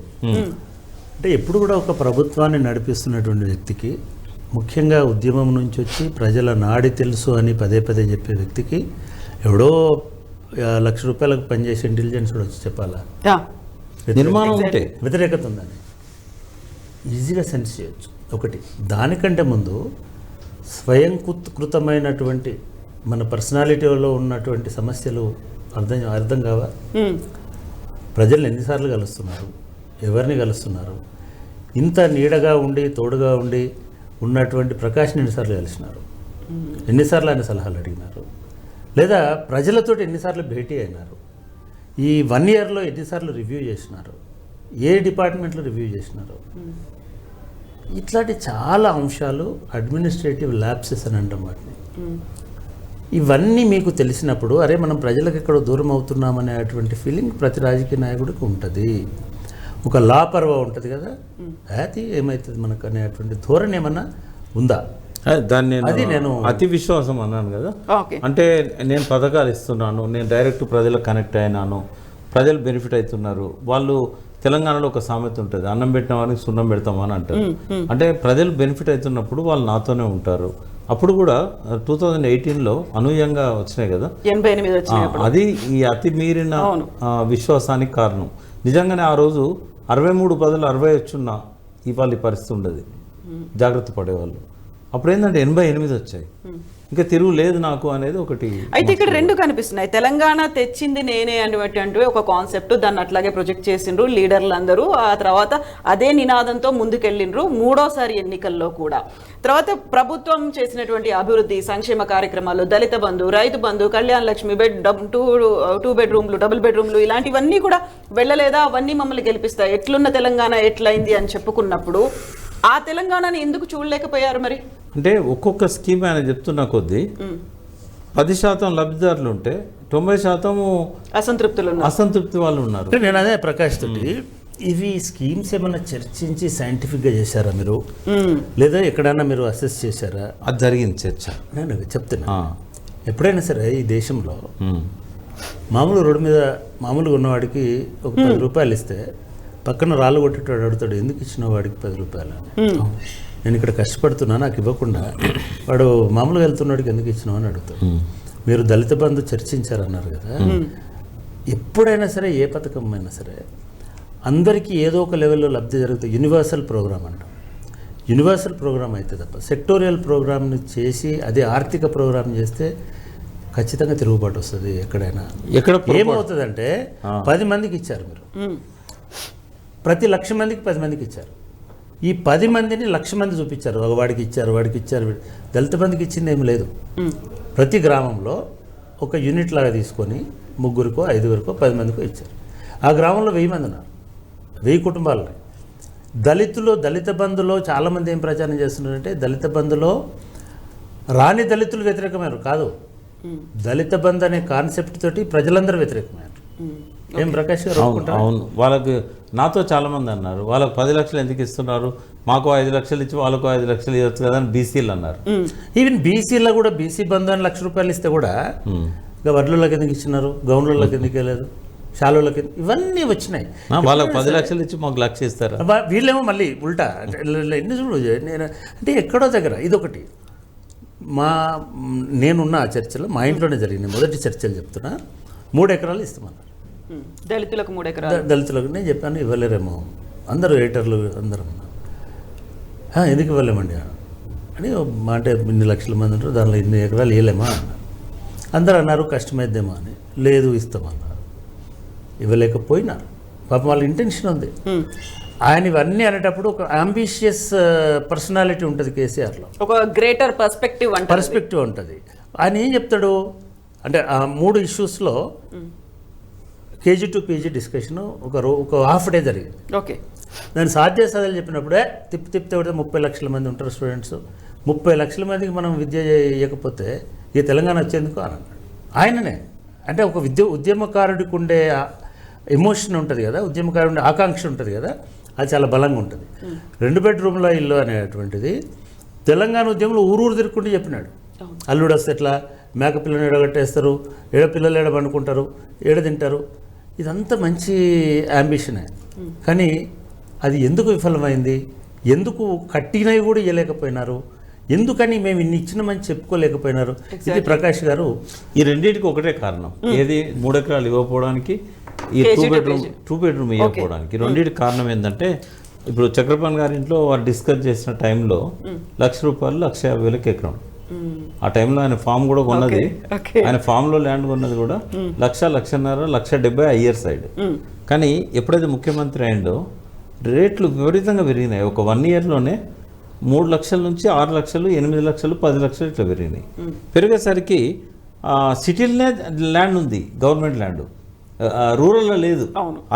అంటే ఎప్పుడు కూడా ఒక ప్రభుత్వాన్ని నడిపిస్తున్నటువంటి వ్యక్తికి, ముఖ్యంగా ఉద్యమం నుంచి వచ్చి ప్రజల నాడి తెలుసు అని పదే పదే చెప్పే వ్యక్తికి ఎవడో ₹1,00,000 పనిచేసే ఇంటెలిజెన్స్ వచ్చి చెప్పాలా నిర్మాణం ఉంటే వ్యతిరేకత ఉందని ఈజీగా సెన్స్ చేయొచ్చు. ఒకటి. దానికంటే ముందు స్వయంకృతమైనటువంటి మన పర్సనాలిటీలో ఉన్నటువంటి సమస్యలు అర్థం కావా? ప్రజలు ఎన్నిసార్లు కలుస్తున్నారు, ఎవరిని కలుస్తున్నారు? ఇంత నీడగా ఉండి తోడుగా ఉండి ఉన్నటువంటి ప్రకాష్ని ఎన్నిసార్లు కలిసినారు, ఎన్నిసార్లు ఆయన సలహాలు అడిగినారు, లేదా ప్రజలతోటి ఎన్నిసార్లు భేటీ అయినారు, ఈ 1 ఇయర్లో ఎన్నిసార్లు రివ్యూ చేసినారు, ఏ డిపార్ట్మెంట్లో రివ్యూ చేసినారు, ఇట్లాంటి చాలా అంశాలు అడ్మినిస్ట్రేటివ్ ల్యాప్సెస్ అని అంటాం వాటిని. ఇవన్నీ మీకు తెలిసినప్పుడు అరే మనం ప్రజలకు ఎక్కడో దూరం అవుతున్నామనేటువంటి ఫీలింగ్ ప్రతి రాజకీయ నాయకుడికి ఉంటుంది. ఒక లా పర్వ ఉంటుంది కదా, అది ఏమవుతుంది మనకు అనేటువంటి ధోరణి ఏమన్నా ఉందా? దాన్ని నేను అతి విశ్వాసం అన్నాను కదా. అంటే నేను పథకాలు ఇస్తున్నాను, నేను డైరెక్ట్ ప్రజలకు కనెక్ట్ అయినాను, ప్రజలు బెనిఫిట్ అవుతున్నారు. వాళ్ళు తెలంగాణలో ఒక సామెత ఉంటుంది, అన్నం పెట్టిన వారికి సున్నం పెడతామని అంటారు. అంటే ప్రజలు బెనిఫిట్ అవుతున్నప్పుడు వాళ్ళు నాతోనే ఉంటారు. అప్పుడు కూడా 2018లో అనూహ్యంగా వచ్చినాయి కదా, 88 అది ఈ అతి మీరిన విశ్వాసానికి కారణం. నిజంగానే ఆ రోజు 63 బదులు 60 వచ్చున్నా ఇవాళ ఈ పరిస్థితి ఉండదు, జాగ్రత్త పడేవాళ్ళు. అప్పుడు ఏంటంటే 88 వచ్చాయి, ఇంకా తిరుగు లేదు నాకు అనేది ఒకటి. అయితే ఇక్కడ 2 కనిపిస్తున్నాయి. తెలంగాణ తెచ్చింది నేనే అనేటువంటి ఒక కాన్సెప్ట్, దాన్ని అట్లాగే ప్రొజెక్ట్ చేసిండ్రు లీడర్లు అందరూ. ఆ తర్వాత అదే నినాదంతో ముందుకెళ్ళిండ్రు 3వ ఎన్నికల్లో కూడా. తర్వాత ప్రభుత్వం చేసినటువంటి అభివృద్ధి సంక్షేమ కార్యక్రమాలు, దళిత బంధు, రైతు బంధు, కళ్యాణ లక్ష్మి, 2 బెడ్రూమ్లు, డబుల్ బెడ్రూమ్లు, ఇలాంటివన్నీ కూడా వెళ్ళలేదా? అవన్నీ మమ్మల్ని గెలిపిస్తాయి, ఎట్లున్న తెలంగాణ ఎట్లయింది అని చెప్పుకున్నప్పుడు ఆ తెలంగాణని ఎందుకు చూడలేకపోయారు మరి? అంటే ఒక్కొక్క స్కీమ్ ఆయన చెప్తున్న కొద్దీ 10% లబ్ధిదారులు ఉంటే 90% అసంతృప్తి వాళ్ళు ఉన్నారు. నేను అదే ప్రకాష్ తోటి, ఇవి స్కీమ్స్ ఏమైనా చర్చించి సైంటిఫిక్గా చేశారా మీరు, లేదా ఎక్కడైనా మీరు అసెస్ చేశారా? అది జరిగింది చర్చ. నేను చెప్తున్నా, ఎప్పుడైనా సరే ఈ దేశంలో మామూలు రోడ్డు మీద మామూలుగా ఉన్నవాడికి ఒక ₹10 ఇస్తే పక్కన రాళ్ళు కొట్టేటాడు అడుగుతాడు, ఎందుకు ఇచ్చిన వాడికి ₹10 అని. నేను ఇక్కడ కష్టపడుతున్నా, నాకు ఇవ్వకుండా వాడు మామూలుగా వెళ్తున్నాడికి ఎందుకు ఇచ్చినావు అని అడుగుతాడు. మీరు దళిత బంధు చర్చించారన్నారు కదా, ఎప్పుడైనా సరే ఏ పథకం అయినా సరే అందరికీ ఏదో ఒక లెవెల్లో లబ్ధి జరుగుతుంది. యూనివర్సల్ ప్రోగ్రామ్ అంటాం. యూనివర్సల్ ప్రోగ్రామ్ అయితే తప్ప సెక్టోరియల్ ప్రోగ్రామ్ని చేసి అదే ఆర్థిక ప్రోగ్రామ్ చేస్తే ఖచ్చితంగా తిరుగుబాటు వస్తుంది. ఎక్కడైనా ఏమవుతుందంటే 10 మందికి ఇచ్చారు మీరు, ప్రతి 1,00,000 మందికి 10 మందికి ఇచ్చారు. ఈ 10 మందిని 1,00,000 మంది చూపించారు, వాడికి ఇచ్చారు. దళిత బంధుకి ఇచ్చింది ఏమి లేదు. ప్రతి గ్రామంలో ఒక యూనిట్ లాగా తీసుకొని 3కో 5కో 10 మందికో ఇచ్చారు. ఆ గ్రామంలో 1000 మంది ఉన్నారు, 1000 కుటుంబాలు. దళిత బంధులో చాలామంది ఏం ప్రచారం చేస్తున్నారంటే దళిత బంధులో రాని దళితులు వ్యతిరేకమైనారు కాదు, దళిత బంధు అనే కాన్సెప్ట్ తోటి ప్రజలందరూ వ్యతిరేకమైనారు. ఏం ప్రకాష్ గారు? అవును, వాళ్ళకి నాతో చాలా మంది అన్నారు, వాళ్ళకి 10 లక్షలు ఎందుకు ఇస్తున్నారు, మాకు 5 లక్షలు ఇచ్చి వాళ్ళకు 5 లక్షలు ఇవ్వచ్చు కదా అని బీసీలు అన్నారు. ఈవెన్ బీసీలో కూడా బీసీ బంధు అని ₹1,00,000 ఇస్తే కూడా ఇంకా వడ్లలోకి ఎందుకు ఇచ్చినారు, గౌన్లలోకి ఎందుకు వెళ్ళలేదు, శాలులకి, ఇవన్నీ వచ్చినాయి. వాళ్ళకి 10 లక్షలు ఇచ్చి మాకు 1,00,000 ఇస్తారు. వీళ్ళేమో మళ్ళీ ఉల్టా ఎన్ని చూడు. నేను అంటే ఎక్కడో దగ్గర ఇదొకటి నేనున్న ఆ చర్చలో మా ఇంట్లోనే జరిగింది. మొదటి చర్చలు చెప్తున్నా, 3 ఎకరాలు ఇస్తామన్నారు దళితులకు. 3 ఎకరాలు దళితులకు. నేను చెప్పాను ఇవ్వలేరేమో, అందరూ రేటర్లు అందరూ ఎందుకు ఇవ్వలేమండి అని. అంటే ఇన్ని లక్షల మంది ఉంటారు, దానిలో ఇన్ని ఎకరాలు ఇవ్వలేమా అన్నారు. అందరూ అన్నారు కష్టమైద్దేమో అని. లేదు ఇస్తామన్నారు, ఇవ్వలేకపోయినారు. పాపం వాళ్ళ ఇంటెన్షన్ ఉంది. ఆయన ఇవన్నీ అనేటప్పుడు ఒక అంబిషియస్ పర్సనాలిటీ ఉంటుంది కేసీఆర్లో, ఒక గ్రేటర్ పర్స్పెక్టివ్ ఉంటుంది. ఆయన ఏం చెప్తాడు అంటే ఆ 3 ఇష్యూస్లో KG to PG డిస్కషన్ ఒక హాఫ్ డే జరిగింది. ఓకే, దాన్ని సాధ్యాసాధాలు చెప్పినప్పుడే తిప్పితే 30 లక్షల మంది ఉంటారు స్టూడెంట్స్, 30 లక్షల మందికి మనం విద్య ఇవ్వకపోతే ఈ తెలంగాణ వచ్చేందుకు అని అన్నాడు ఆయననే. అంటే ఒక ఉద్యమకారుడికి ఉండే ఎమోషన్ ఉంటుంది కదా, ఉద్యమకారుడి ఆకాంక్ష ఉంటుంది కదా, అది చాలా బలంగా ఉంటుంది. 2 బెడ్రూమ్ల ఇల్లు అనేటువంటిది తెలంగాణ ఉద్యమంలో ఊరూరు తిరుక్కుంటూ చెప్పినాడు. అల్లుడు వస్తే ఎట్లా, మేకపిల్లని ఎడగట్టేస్తారు, పిల్లలు ఏడ పండుకుంటారు, ఏడ తింటారు. ఇదంతా మంచి యాంబిషనే. కానీ అది ఎందుకు విఫలమైంది, ఎందుకు కట్టినవి కూడా ఇవ్వలేకపోయినారు, ఎందుకని మేము ఇన్ని ఇచ్చినామని చెప్పుకోలేకపోయినారు? ఇది ప్రకాష్ గారు ఈ రెండింటికి ఒకటే కారణం. ఏది 3 ఎకరాలు ఇవ్వకపోవడానికి, ఈ 2 బెడ్రూమ్ ఇవ్వకపోవడానికి. రెండింటికి కారణం ఏంటంటే, ఇప్పుడు చక్రపాణి గారి ఇంట్లో వారు డిస్కస్ చేసిన టైంలో ₹1,00,000 1,50,000 ఎకరం. ఆ టైంలో ఆయన ఫామ్ కూడా కొన్నది, ఆయన ఫామ్లో ల్యాండ్ కొన్నది కూడా 1,00,000, 1,50,000, 1,70,000 అయ్యర్ సైడ్. కానీ ఎప్పుడైతే ముఖ్యమంత్రి అయిందో రేట్లు విపరీతంగా పెరిగినాయి. ఒక 1 ఇయర్లోనే 3 లక్షల నుంచి 6 లక్షలు, 8 లక్షలు, 10 లక్షలు ఇట్లా పెరిగినాయి. పెరిగేసరికి సిటీలనే ల్యాండ్ ఉంది, గవర్నమెంట్ ల్యాండ్, రూరల్లో లేదు.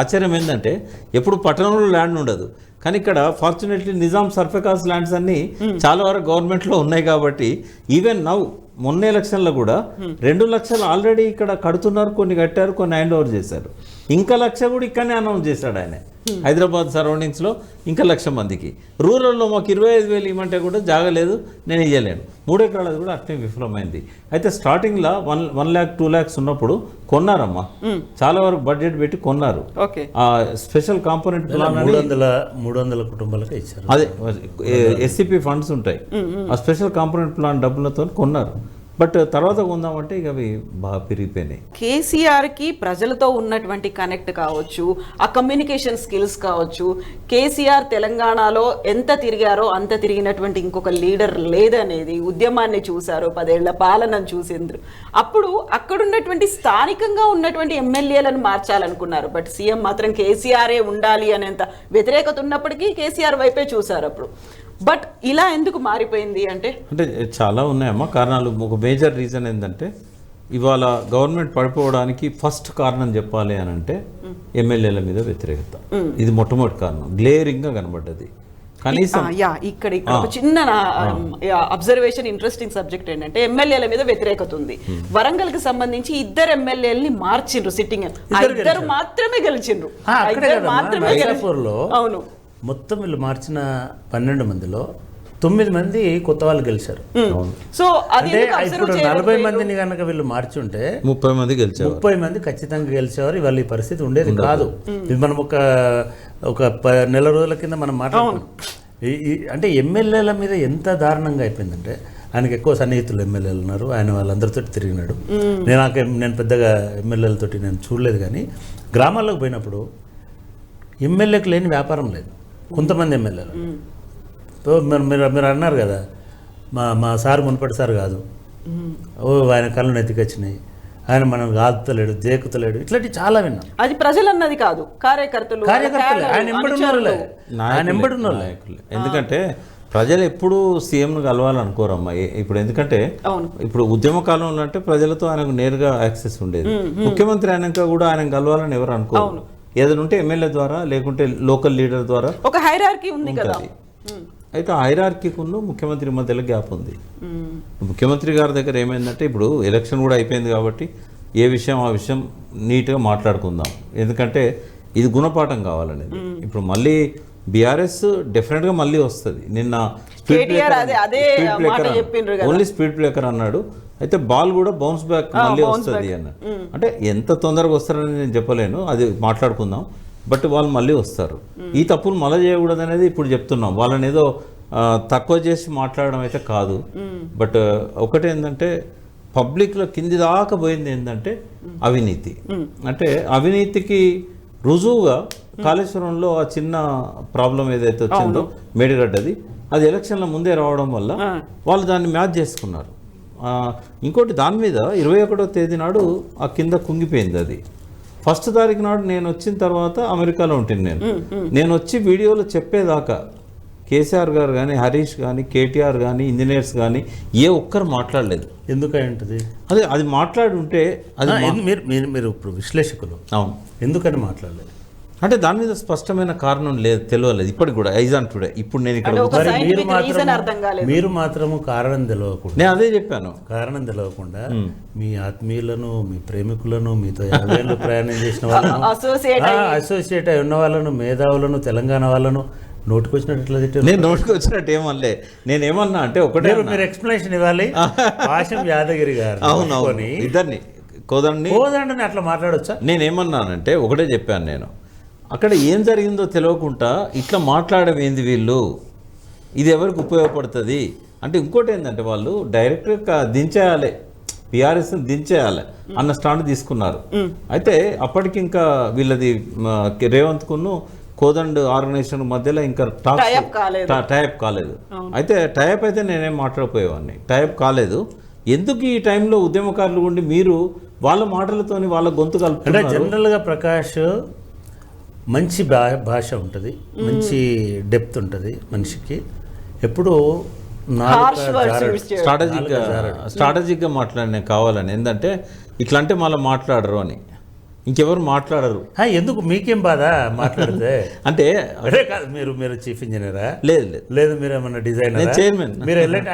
ఆశ్చర్యం ఏంటంటే ఎప్పుడు పట్టణంలో ల్యాండ్ ఉండదు, కానీ ఇక్కడ ఫార్చునేట్లీ నిజాం సర్ఫేకాస్ ల్యాండ్స్ అన్ని చాలా వరకు గవర్నమెంట్లో ఉన్నాయి. కాబట్టి ఈవెన్ నౌ మొన్న ఎలక్షన్లో కూడా 2 లక్షలు ఆల్రెడీ ఇక్కడ కడుతున్నారు, కొన్ని కట్టారు, కొన్ని హ్యాండ్ ఓవర్ చేశారు. ఇంకా 1,00,000 కూడా ఇక్కడనే అనౌన్స్ చేశాడు ఆయన. హైదరాబాద్ సరౌండింగ్స్లో ఇంకా 1,00,000 మందికి. రూరల్లో మాకు 25,000 ఇవ్వమంటే కూడా జాగలేదు, నేను ఇవ్వలేను. 3 ఎకరాలది కూడా అట్లే విఫలమైంది. అయితే స్టార్టింగ్లో 1 lakh 2 lakhs ఉన్నప్పుడు కొన్నారమ్మా, చాలా వరకు బడ్జెట్ పెట్టి కొన్నారు. ఆ స్పెషల్ కాంపోనెంట్ ప్లాన్ 300 కుటుంబాలకు ఇచ్చారు. అదే SCP ఫండ్స్ ఉంటాయి, ఆ స్పెషల్ కాంపోనెంట్ ప్లాన్ డబ్బులతో కొన్నారు. బట్ తర్వాత కొందామంటే ఇక అవి బాగా పెరిగిపోయినాయి. కేసీఆర్కి ప్రజలతో ఉన్నటువంటి కనెక్ట్ కావచ్చు, ఆ కమ్యూనికేషన్ స్కిల్స్ కావచ్చు, కేసీఆర్ తెలంగాణలో ఎంత తిరిగారో అంత తిరిగినటువంటి ఇంకొక లీడర్ లేదనేది, ఉద్యమాన్ని చూశారు, 10 ఏళ్ల పాలనను చూసిండ్రు. అప్పుడు అక్కడున్నటువంటి స్థానికంగా ఉన్నటువంటి ఎమ్మెల్యేలను మార్చాలనుకున్నారు. బట్ సీఎం మాత్రం కేసీఆరే ఉండాలి అనేంత వ్యతిరేకత ఉన్నప్పటికీ కేసీఆర్ వైపే చూశారు అప్పుడు. బట్ ఇలా ఎందుకు మారిపోయింది అంటే చాలా ఉన్నాయమ్మా కారణాలు. ఒక మేజర్ రీజన్ ఏంటంటే, ఇవాళ గవర్నమెంట్ పడిపోవడానికి ఫస్ట్ కారణం చెప్పాలి అని అంటే ఎమ్మెల్యేల మీద వ్యతిరేకత. ఇది మొట్టమొదటి కారణం, గ్లేరింగ్గా కనబడ్డది. కనీసం ఇక్కడ ఒక చిన్న అబ్జర్వేషన్, ఇంట్రెస్టింగ్ సబ్జెక్ట్ ఏంటంటే, ఎమ్మెల్యేల మీద వ్యతిరేకత ఉంది. వరంగల్ కి సంబంధించి 2 ఎమ్మెల్యేలని మార్చిండ్రు, సిట్టింగ్ 2 మాత్రమే గెలిచిండ్రు. అవును, మొత్తం వీళ్ళు మార్చిన 12 మందిలో 9 మంది కొత్త వాళ్ళు గెలిచారు. సో అంటే ఇప్పుడు 40 మందిని కనుక వీళ్ళు మార్చుంటే 30 మంది గెలిచారు, 30 మంది ఖచ్చితంగా గెలిచేవారు. ఇవాళ ఈ పరిస్థితి ఉండేది కాదు. ఇది మనం ఒక నెల రోజుల కింద మనం మాట్లాడుకున్నాం. అంటే ఎమ్మెల్యేల మీద ఎంత దారుణంగా అయిపోయిందంటే, ఆయనకి ఎక్కువ సన్నిహితులు ఎమ్మెల్యేలు ఉన్నారు, ఆయన వాళ్ళందరితో తిరిగినాడు. నేను పెద్దగా ఎమ్మెల్యేలతోటి నేను చూడలేదు, కానీ గ్రామాల్లోకి పోయినప్పుడు ఎమ్మెల్యేకి లేని వ్యాపారం లేదు. కొంతమంది ఎమ్మెల్యేలు మీరు అన్నారు కదా, మా సార్ మునుపటి సార్ కాదు, ఆయన కళ్ళు నెత్తికొచ్చినాయి, ఆయన మనం కాదుతలేడు, దేకుతలేడు, ఇట్లాంటివి చాలా విన్నాం. అది ప్రజలు అన్నది కాదు, కార్యకర్తలు ఆయన ఎంబడి ఉన్నారు. ఎందుకంటే ప్రజలు ఎప్పుడు సీఎంను కలవాలనుకోరమ్మా. ఇప్పుడు ఎందుకంటే ఇప్పుడు ఉద్యమ కాలంలో అంటే ప్రజలతో ఆయనకు నేరుగా యాక్సెస్ ఉండేది. ముఖ్యమంత్రి అయినాక కూడా ఆయన కలవాలని ఎవరు అనుకోరు. ఏదైనా ఉంటే ఎమ్మెల్యే ద్వారా, లేకుంటే లోకల్ లీడర్ ద్వారా ఒక హైరార్కీ ఉంది కదా. అయితే ఆ హైరార్కీకును ముఖ్యమంత్రి మధ్యలో గ్యాప్ ఉంది. ముఖ్యమంత్రి గారి దగ్గర ఏమైందంటే, ఇప్పుడు ఎలక్షన్ కూడా అయిపోయింది కాబట్టి ఏ విషయం ఆ విషయం నీట్గా మాట్లాడుకుందాం, ఎందుకంటే ఇది గుణపాఠం కావాలనేది. ఇప్పుడు మళ్ళీ బీఆర్ఎస్ డెఫినెట్గా మళ్ళీ వస్తుంది. నిన్న ఓన్లీ స్పీడ్ బ్రేకర్ అన్నాడు, అయితే బాల్ కూడా బౌన్స్ బ్యాక్ మళ్ళీ వస్తుంది అన్నాడు. అంటే ఎంత తొందరగా వస్తారని నేను చెప్పలేను, అది మాట్లాడుకుందాం. బట్ వాళ్ళు మళ్ళీ వస్తారు. ఈ తప్పులు మళ్ళీ చేయకూడదు అనేది ఇప్పుడు చెప్తున్నాం. వాళ్ళని ఏదో తక్కువ చేసి మాట్లాడడం అయితే కాదు. బట్ ఒకటి ఏంటంటే, పబ్లిక్లో కింది దాకా పోయింది ఏంటంటే అవినీతి. అంటే అవినీతికి రుజువుగా కాళేశ్వరంలో ఆ చిన్న ప్రాబ్లం ఏదైతే వచ్చిందో మేడిగడ్డది, అది ఎలక్షన్ల ముందే రావడం వల్ల వాళ్ళు దాన్ని మ్యాచ్ చేసుకున్నారు. ఇంకోటి దాని మీద 21వ తేదీ నాడు ఆ కింద కుంగిపోయింది. అది 1st తారీఖు నాడు నేను వచ్చిన తర్వాత అమెరికాలో ఉంటుంది. నేను వచ్చి వీడియోలో చెప్పేదాకా కేసీఆర్ గారు కానీ, హరీష్ కానీ, కేటీఆర్ కానీ, ఇంజనీర్స్ కానీ ఏ ఒక్కరు మాట్లాడలేదు. ఎందుకంటది అది మాట్లాడి ఉంటే అది మీరు ఇప్పుడు విశ్లేషకులు, అవును, ఎందుకని మాట్లాడలేదు అంటే దాని మీద స్పష్టమైన కారణం లేదు, తెలియలేదు ఇప్పటికి కూడా. ఐజాన్ టుడే ఇప్పుడు నేను ఇక్కడ మీరు మాత్రము కారణం తెలియకుండా, నేను అదే చెప్పాను, కారణం తెలియకుండా మీ ఆత్మీయులను, మీ ప్రేమికులను, మీతో 50 ఏళ్ళు ప్రయాణం చేసిన వాళ్ళను, అసోసియేట్ అయి ఉన్న వాళ్ళను, మేధావులను, తెలంగాణ వాళ్ళను నోటికి వచ్చినట్టు ఎట్లా తిట్టారు? నేను నోటికి వచ్చినట్టు ఏమనలే. నేనేమన్నా అంటే ఒకటే మీరు ఎక్స్ప్లెనేషన్ ఇవ్వాలి. పాశం యాదగిరి గారు అవును ఇద్దరిని కోదండని అట్లా మాట్లాడొచ్చా? నేనేమన్నానంటే ఒకటే చెప్పాను, నేను అక్కడ ఏం జరిగిందో తెలియకుండా ఇట్లా మాట్లాడమేంది వీళ్ళు, ఇది ఎవరికి ఉపయోగపడుతుంది అంటే. ఇంకోటి ఏంటంటే వాళ్ళు డైరెక్ట్గా దించేయాలి, పిఆర్ఎస్ని దించేయాలి అన్న స్టాండ్ తీసుకున్నారు. అయితే అప్పటికి ఇంకా వీళ్ళది రేవంత్కును కోదండ్ ఆర్గనైజేషన్ మధ్యలో ఇంకా టైప్ కాలేదు. అయితే టైప్ అయితే నేనేం మాట్లాడిపోయేవాడిని, టైప్ కాలేదు. ఎందుకు ఈ టైంలో ఉద్యమకారులు ఉండి మీరు వాళ్ళ మాటలతోని వాళ్ళ గొంతు అంటే కలుపుతున్నారు? జనరల్గా ప్రకాష్ మంచి భాష ఉంటుంది, మంచి డెప్త్ ఉంటుంది మనిషికి. ఎప్పుడు స్ట్రాటజిక్గా మాట్లాడిన కావాలని, ఏంటంటే ఇట్లా అంటే మళ్ళీ మాట్లాడరు అని, ఇంకెవరు మాట్లాడరు. ఎందుకు మీకేం బాధ మాట్లాడితే? అంటే అదే కాదు, మీరు చీఫ్ ఇంజనీరా? లేదు లేదు, మీరు ఏమన్నా డిజైనర్, చైర్మన్, మీరు వెళ్ళండి.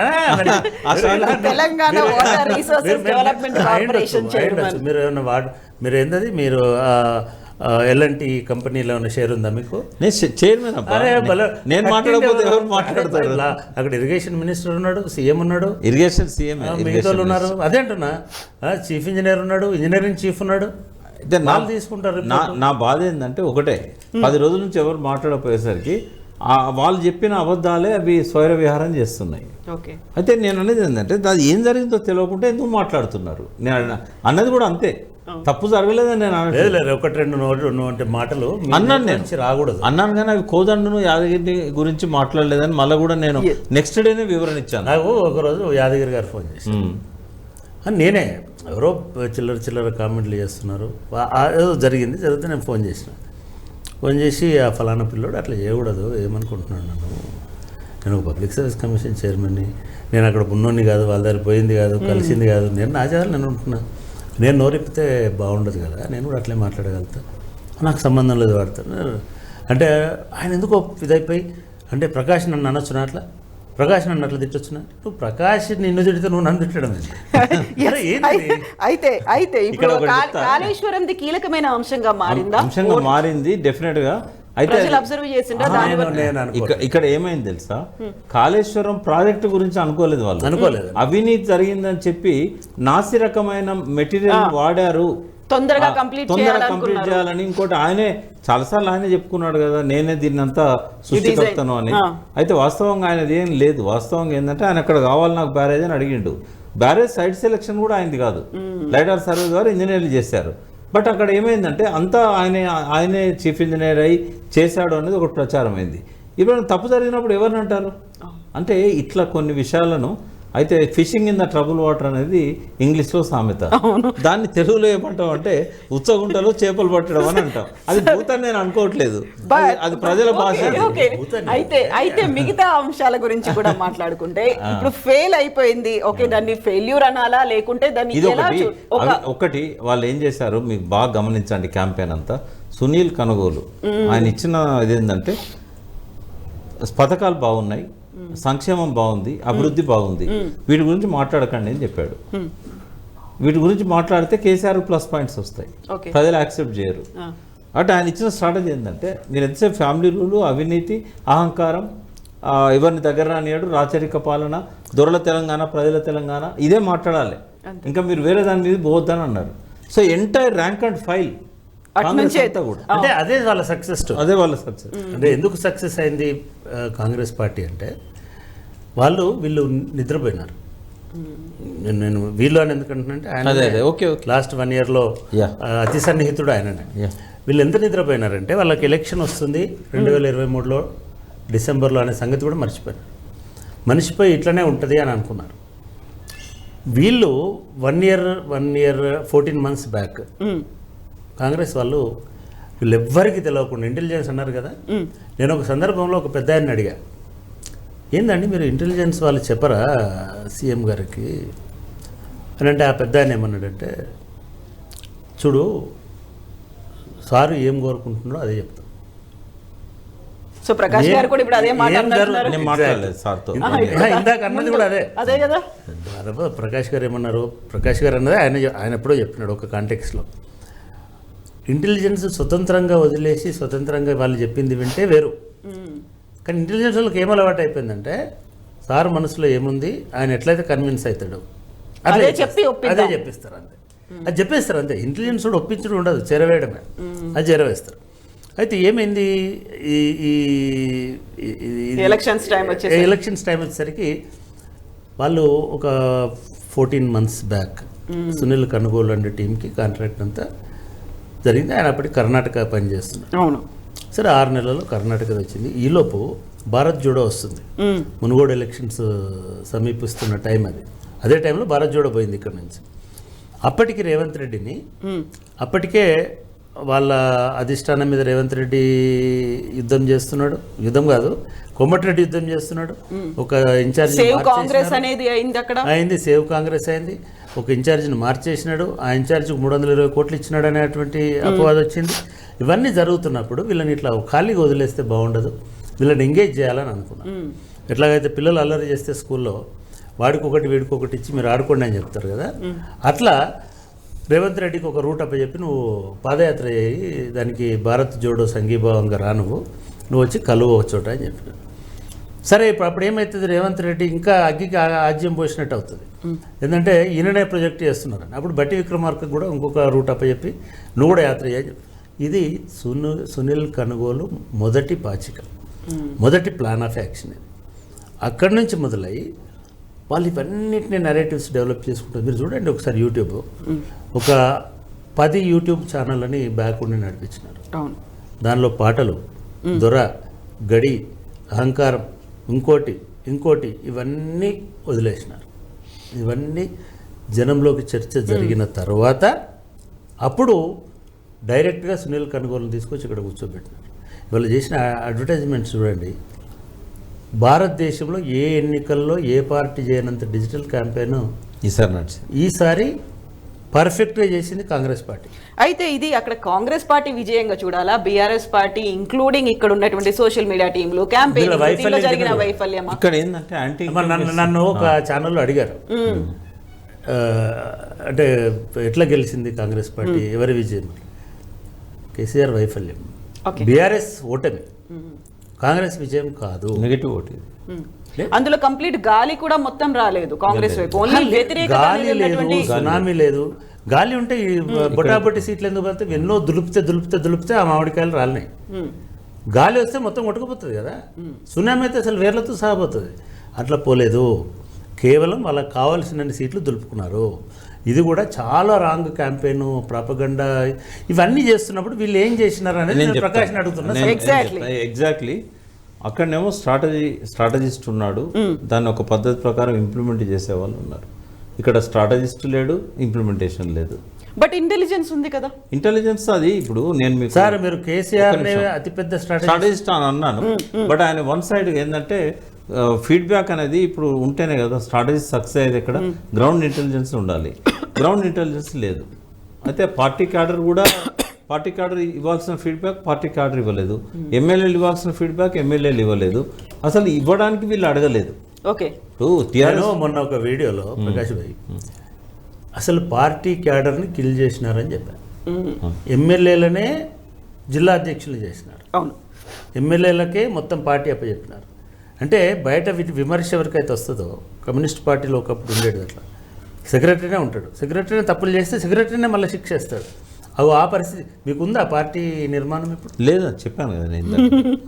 మీరు ఏమన్నా మీరు ఏంటది, మీరు ఎల్ఎన్టీ కంపెనీలో ఉన్న షేర్ ఉందా మీకు? చైర్మన్. నేను మాట్లాడకపోతే ఎవరు మాట్లాడతారు? అక్కడ ఇరిగేషన్ మినిస్టర్ ఉన్నాడు, సీఎం ఉన్నాడు, ఇరిగేషన్ సీఎం మిగతా ఉన్నారు. అదే అంటున్నా, చీఫ్ ఇంజనీర్ ఉన్నాడు, ఇంజనీరింగ్ చీఫ్ ఉన్నాడు. అయితే తీసుకుంటారు. నా బాధ ఏంటంటే ఒకటే, 10 రోజుల నుంచి ఎవరు మాట్లాడపోయేసరికి వాళ్ళు చెప్పిన అబద్ధాలే అవి స్వైర విహారం చేస్తున్నాయి. అయితే నేను అనేది ఏంటంటే అది ఏం జరిగిందో తెలియకుండా ఎందుకు మాట్లాడుతున్నారు నేను అన్నది కూడా అంతే. తప్పు జరగలేదని నేను అనలేదు. 1-2 మాటలు అన్నాను, నేను రాకూడదు అన్నాను, కానీ అవి కోదండను యాదగిరి గురించి మాట్లాడలేదని మళ్ళీ కూడా నేను నెక్స్ట్ డేనే వివరణ ఇచ్చాను. నాకు ఒకరోజు యాదగిరి గారు ఫోన్ చేసి, నేనే ఎవరో చిల్లర కామెంట్లు చేస్తున్నారు, ఏదో జరిగితే నేను ఫోన్ చేసి ఆ ఫలానా పిల్లోడు అట్లా చేయకూడదు, ఏమనుకుంటున్నాను నేను ఒక పబ్లిక్ సర్వీస్ కమిషన్ చైర్మన్ని, నేను అక్కడ ఉన్నోని కాదు, వాళ్ళ దగ్గర పోయింది కాదు, కలిసింది కాదు, నేను నా చేయాలి నేను ఉంటున్నా, నేను నోరిప్పితే బాగుండదు కదా, నేను కూడా అట్లే మాట్లాడగలుగుతా, నాకు సంబంధం లేదు వాడతాను అంటే. ఆయన ఎందుకో ఇదైపోయి అంటే ప్రకాష్ నన్ను అనొచ్చునా, అట్లా ప్రకాష్ నన్ను అట్లా తిట్టొచ్చునా? నువ్వు ప్రకాష్ నిన్ను తిడితే నువ్వు నన్ను తిట్టడం అయితే ఇప్పుడు కాళేశ్వరంది కీలకమైన అంశంగా మారింది డెఫినెట్ గా. అయితే ఇక్కడ ఏమైంది తెలుసా, కాళేశ్వరం ప్రాజెక్టు గురించి అనుకోలేదు వాళ్ళు, అవినీతి జరిగిందని చెప్పి నాసి రకమైన మెటీరియల్ వాడారు, తొందరగా కంప్లీట్ చేయాలని. ఇంకోటి ఆయనే చాలాసార్లు ఆయనే చెప్పుకున్నాడు కదా, నేనే దీన్ని అంతా సృష్టికర్తను అని. అయితే వాస్తవంగా ఆయనది ఏం లేదు. వాస్తవంగా ఏంటంటే ఆయన అక్కడ కావాలి నాకు బ్యారేజ్ అని అడిగిండు. బ్యారేజ్ సైట్ సెలెక్షన్ కూడా ఆయనది కాదు, లైడార్ సర్వే ద్వారా ఇంజనీర్లు చేశారు. బట్ అక్కడ ఏమైందంటే అంతా ఆయనే చీఫ్ ఇంజనీర్ అయి చేశాడు అనేది ఒక ప్రచారం అయింది. ఇప్పుడు తప్పు జరిగినప్పుడు ఎవరిని అంటారు అంటే ఇట్లా కొన్ని విషయాలను. అయితే fishing in the trouble water అనేది ఇంగ్లీష్లో సామెత, దాన్ని తెలుగులో ఏమంటాం అంటే ఉచ్చగుంటలో చేపలు పట్టడం అని అంటాం. అది భూతాన్ని నేను అనుకోవట్లేదు, అది ప్రజల భాష. అయితే మిగతా అంశాల గురించి కూడా మాట్లాడుకుంటే ఇప్పుడు ఫెయిల్ అయిపోయింది, ఓకే, దాన్ని ఫెయిల్యూర్ అనాలా లేకుంటే దాన్ని ఒకటి వాళ్ళు ఏం చేశారు మీకు బాగా గమనించండి. క్యాంపెయిన్ అంతా సునీల్ కనుగోలు ఆయన ఇచ్చిన ఇదేంటంటే పథకాలు బాగున్నాయి, సంక్షేమం బాగుంది, అభివృద్ధి బాగుంది, వీటి గురించి మాట్లాడకండి అని చెప్పాడు. వీటి గురించి మాట్లాడితే కేసీఆర్ ప్లస్ పాయింట్స్ వస్తాయి, ప్రజలు యాక్సెప్ట్ చేయరు. అంటే ఆయన ఇచ్చిన స్ట్రాటజీ ఏంటంటే మీరు ఎంతసేపు ఫ్యామిలీ రూలు, అవినీతి, అహంకారం, ఎవరిని దగ్గర రానియాడు, రాచరిక పాలన, దొరల తెలంగాణ, ప్రజల తెలంగాణ, ఇదే మాట్లాడాలి, ఇంకా మీరు వేరే దాని మీద పోవద్దని అన్నారు. So entire rank and file అంటే అదే వాళ్ళ సక్సెస్. అంటే ఎందుకు సక్సెస్ అయింది కాంగ్రెస్ పార్టీ అంటే వీళ్ళు నిద్రపోయినారు. నేను వీళ్ళు అని ఎందుకంటున్నాంటే ఆయన లాస్ట్ 1 yearలో అతి సన్నిహితుడు ఆయననే. వీళ్ళు ఎంత నిద్రపోయినారంటే వాళ్ళకి ఎలక్షన్ వస్తుంది 2023లో డిసెంబర్లో అనే సంగతి కూడా మర్చిపోయి ఇట్లనే ఉంటుంది అని అనుకున్నారు. వీళ్ళు 1 year 14 months బ్యాక్ కాంగ్రెస్ వీళ్ళు ఎవ్వరికి తెలియకుండా ఇంటెలిజెన్స్ అన్నారు కదా. నేను ఒక సందర్భంలో ఒక పెద్ద ఆయన్ని అడిగా, ఏందండి మీరు ఇంటెలిజెన్స్ వాళ్ళు చెప్పరా సీఎం గారికి అని అంటే, ఆ పెద్ద ఆయన ఏమన్నాడంటే, చూడు సారు ఏం కోరుకుంటున్నాడో అదే చెప్తాం. సో ప్రకాష్ గారు కూడా ఇప్పుడు అదే ఇందాక అన్నది కూడా అదే కదా. ప్రకాష్ గారు ఏమన్నారు, ప్రకాష్ గారు అన్నది ఆయన ఎప్పుడో చెప్పినాడు ఒక కాంటెక్స్లో. ఇంటెలిజెన్స్ స్వతంత్రంగా వదిలేసి స్వతంత్రంగా వాళ్ళు చెప్పింది వింటే వేరు, కానీ ఇంటెలిజెన్స్ వాళ్ళకి ఏం అలవాటు అయిపోయిందంటే సార్ మనసులో ఏముంది, ఆయన ఎట్లయితే కన్విన్స్ అవుతాడు అదే చెప్పిస్తారు అంతే. అది చెప్పేస్తారు అంతే. ఇంటెలిజెన్స్ కూడా ఒప్పించడం ఉండదు, చేరవేయడమే. అది చేరవేస్తారు. అయితే ఏమైంది, ఈ ఎలక్షన్స్ టైం వచ్చేసరికి వాళ్ళు ఒక 14 months బ్యాక్ సునీల్ కనుగోలు అంటే టీంకి కాంట్రాక్ట్ అంతా జరిగింది. ఆయన అప్పటికి కర్ణాటక పనిచేస్తున్నాడు. అవును. సరే 6 నెలల్లో కర్ణాటక వచ్చింది. ఈలోపు భారత్ జోడో వస్తుంది. మునుగోడు ఎలక్షన్స్ సమీపిస్తున్న టైం అది. అదే టైంలో భారత్ జోడో పోయింది ఇక్కడ నుంచి. అప్పటికి రేవంత్ రెడ్డిని అప్పటికే వాళ్ళ అధిష్టానం మీద రేవంత్ రెడ్డి యుద్ధం చేస్తున్నాడు. యుద్ధం కాదు, కోమటిరెడ్డి యుద్ధం చేస్తున్నాడు. ఒక ఇన్ఛార్జ్ అయింది, సేవ్ కాంగ్రెస్ అయింది. ఒక ఇన్ఛార్జిని మార్చేసినాడు. ఆ ఇన్ఛార్జికి 320 కోట్లు ఇచ్చినాడు అనేటువంటి అపవాదం వచ్చింది. ఇవన్నీ జరుగుతున్నప్పుడు వీళ్ళని ఇట్లా ఖాళీగా వదిలేస్తే బాగుండదు, వీళ్ళని ఎంగేజ్ చేయాలని అనుకున్నాను. ఎట్లాగైతే పిల్లలు అల్లరి చేస్తే స్కూల్లో వాడికొకటి వీడికొకటి ఇచ్చి మీరు ఆడుకోండి అని చెప్తారు కదా, అట్లా రేవంత్ రెడ్డికి ఒక రూట్ అప్పచెప్పి నువ్వు పాదయాత్ర చేయి, దానికి భారత్ జోడో సంఘీభావంగా రా, నువ్వు వచ్చి కలువ ఒక చోట అని చెప్పిన. సరే ఇప్పుడు అప్పుడు ఏమవుతుంది, రేవంత్ రెడ్డి ఇంకా అగ్గికి ఆజ్యం పోసినట్టు అవుతుంది. ఎందుకంటే ఈయననే ప్రొజెక్ట్ చేస్తున్నారని. అప్పుడు బట్టి విక్రమార్క కూడా ఇంకొక రూట్ అప్పచెప్పి నువ్వు కూడా యాత్ర చేయని చెప్పి. ఇది సునీల్ కనుగోలు మొదటి పాచిక, మొదటి ప్లాన్ ఆఫ్ యాక్షన్. ఇది అక్కడి నుంచి మొదలై వాళ్ళు ఇవన్నిటిని నరేటివ్స్ డెవలప్ చేసుకుంటారు. మీరు చూడండి ఒకసారి యూట్యూబ్, ఒక 10 యూట్యూబ్ ఛానల్ అని బ్యాక్ ఉండి నడిపించినారు. దానిలో పాటలు, దొర, గడి, అహంకారం, ఇంకోటి ఇవన్నీ వదిలేసినారు. ఇవన్నీ జనంలోకి చర్చ జరిగిన తర్వాత అప్పుడు డైరెక్ట్గా సునీల్ కనుగోలుని తీసుకొచ్చి ఇక్కడ కూర్చోబెట్టినారు. వాళ్ళు చేసిన అడ్వర్టైజ్మెంట్స్ చూడండి. భారతదేశంలో ఏ ఎన్నికల్లో ఏ పార్టీ చేయనంత డిజిటల్ క్యాంపెయిన్ ఈసారి పర్ఫెక్ట్గా చేసింది కాంగ్రెస్ పార్టీ. అయితే ఇది అక్కడ కాంగ్రెస్ పార్టీ విజయంగా చూడాలా, బీఆర్ఎస్ పార్టీ ఇంక్లూడింగ్ ఇక్కడ ఉన్నటువంటి సోషల్ మీడియా టీంలు క్యాంపెయిన్ జరిగిన వైఫల్యం? ఇక్కడ ఏంటంటే నన్ను ఒక ఛానల్లో అడిగారు, అంటే ఎట్లా గెలిచింది కాంగ్రెస్ పార్టీ, ఎవరి విజయం? కేసీఆర్ వైఫల్యం, బీఆర్ఎస్ ఓటమి, కాంగ్రెస్ విజయం కాదు, నెగటివ్ ఓటు. అందులో కంప్లీట్ గాలి కూడా మొత్తం రాలేదు కాంగ్రెస్ వైపు, గాలి లేదు, సునామీ లేదు. గాలి ఉంటే ఈ బొటాబొట్టి సీట్లు ఎందుకు పడితే ఎన్నో దులిపితే ఆ మామిడికాయలు రాలినాయి. గాలి వస్తే మొత్తం కొట్టుకుపోతుంది కదా, సునామీ అయితే అసలు వేర్లతో సాగిపోతుంది. అట్లా పోలేదు, కేవలం వాళ్ళకి కావాల్సిన సీట్లు దులుపుకున్నారు. ఇది కూడా చాలా రాంగ్ క్యాంపెయిన్, ప్రాపగండా ఇవన్నీ చేస్తున్నప్పుడు వీళ్ళు ఏం చేసినారు అనేది నేను ప్రకాష్ని అడుగుతున్నా. ఎగ్జాక్ట్లీ అక్కడనేమో స్ట్రాటజిస్ట్ ఉన్నాడు, దాన్ని ఒక పద్ధతి ప్రకారం ఇంప్లిమెంట్ చేసే వాళ్ళు ఉన్నారు. ఇక్కడ స్ట్రాటజిస్ట్ లేడు, ఇంప్లిమెంటేషన్ లేదు. బట్ ఇంటెలిజెన్స్ ఉంది కదా. ఇంటెలిజెన్స్ అది ఇప్పుడు నేను మీకు సార్ మీరు కేసీఆర్ అతిపెద్ద స్ట్రాటజిస్ట్ అని అన్నాను, బట్ ఆయన వన్ సైడ్ ఏంటంటే ఫీడ్బ్యాక్ అనేది ఇప్పుడు ఉంటేనే కదా స్ట్రాటజీ సక్సెస్ అయ్యేది. ఇక్కడ గ్రౌండ్ ఇంటెలిజెన్స్ ఉండాలి, గ్రౌండ్ ఇంటెలిజెన్స్ లేదు. అయితే పార్టీ క్యాడర్ ఇవ్వాల్సిన ఫీడ్బ్యాక్ పార్టీ క్యాడర్ ఇవ్వలేదు, ఎమ్మెల్యేలు ఇవ్వాల్సిన ఫీడ్బ్యాక్ ఎమ్మెల్యేలు ఇవ్వలేదు, అసలు ఇవ్వడానికి వీళ్ళు అడగలేదు. ఓకే, మొన్న ఒక వీడియోలో ప్రకాష్ భాయ్ అసలు పార్టీ క్యాడర్ని కిల్ చేసినారని చెప్పారు. ఎమ్మెల్యేలనే జిల్లా అధ్యక్షులు చేసినారు, ఎమ్మెల్యేలకే మొత్తం పార్టీ అప్పచెప్పినారు. అంటే బయట విమర్శ ఎవరికైతే వస్తుందో, కమ్యూనిస్ట్ పార్టీలో ఒకప్పుడు ఉండేది అట్లా, సెక్రటరీనే ఉంటాడు, సెక్రటరీనే తప్పులు చేస్తే సెక్రటరీనే మళ్ళీ శిక్ష చేస్తాడు. ఆ పరిస్థితి మీకుందా పార్టీ నిర్మాణం ఇప్పుడు? లేదా చెప్పాను కదా నేను,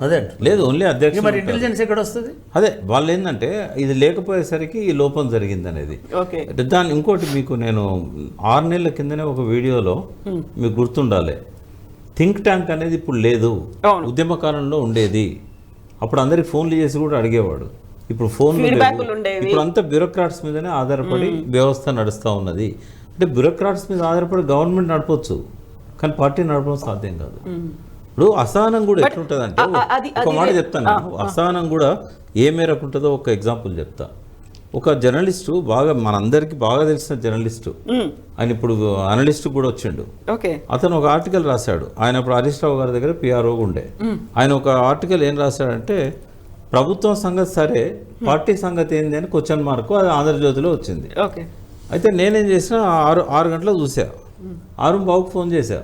అదే లేదు, ఓన్లీ అధ్యక్షుడు. మరి ఇంటెలిజెన్స్ ఎక్కడ వస్తుంది? అదే వాళ్ళు ఏంటంటే ఇది లేకపోయేసరికి ఈ లోపం జరిగింది అనేది. దాన్ని ఇంకోటి మీకు నేను 6 నెలల కిందనే ఒక వీడియోలో మీకు గుర్తుండాలి, థింక్ ట్యాంక్ అనేది ఇప్పుడు లేదు, ఉద్యమ కాలంలో ఉండేది. అప్పుడు అందరికి ఫోన్లు చేసి కూడా అడిగేవాడు, ఇప్పుడు ఫోన్లు ఇప్పుడు అంతా బ్యూరోక్రాట్స్ మీదనే ఆధారపడి వ్యవస్థ నడుస్తూ ఉన్నది. అంటే బ్యూరోక్రాట్స్ మీద ఆధారపడి గవర్నమెంట్ నడపవచ్చు, కానీ పార్టీ నడపడం సాధ్యం కాదు. ఇప్పుడు అసహనం కూడా ఎట్లుంటుంది అంటే, ఒక మాట చెప్తాను, అసహనం కూడా ఏ మేరకు ఉంటుందో ఒక ఎగ్జాంపుల్ చెప్తా. ఒక జర్నలిస్టు, బాగా మనందరికీ బాగా తెలిసిన జర్నలిస్టు, ఆయన ఇప్పుడు అనలిస్ట్ కూడా వచ్చిండు. అతను ఒక ఆర్టికల్ రాశాడు. ఆయన ఇప్పుడు హరీష్ రావు గారి దగ్గర పిఆర్ఓ ఉండే. ఆయన ఒక ఆర్టికల్ ఏం రాశాడంటే, ప్రభుత్వం సంగతి సరే, పార్టీ సంగతి ఏంది అని క్వశ్చన్ మార్కు, అది ఆంధ్రజ్యోతిలో వచ్చింది. అయితే నేనేం చేసిన 6 గంటలకు చూసా, 6:15 ఫోన్ చేశా,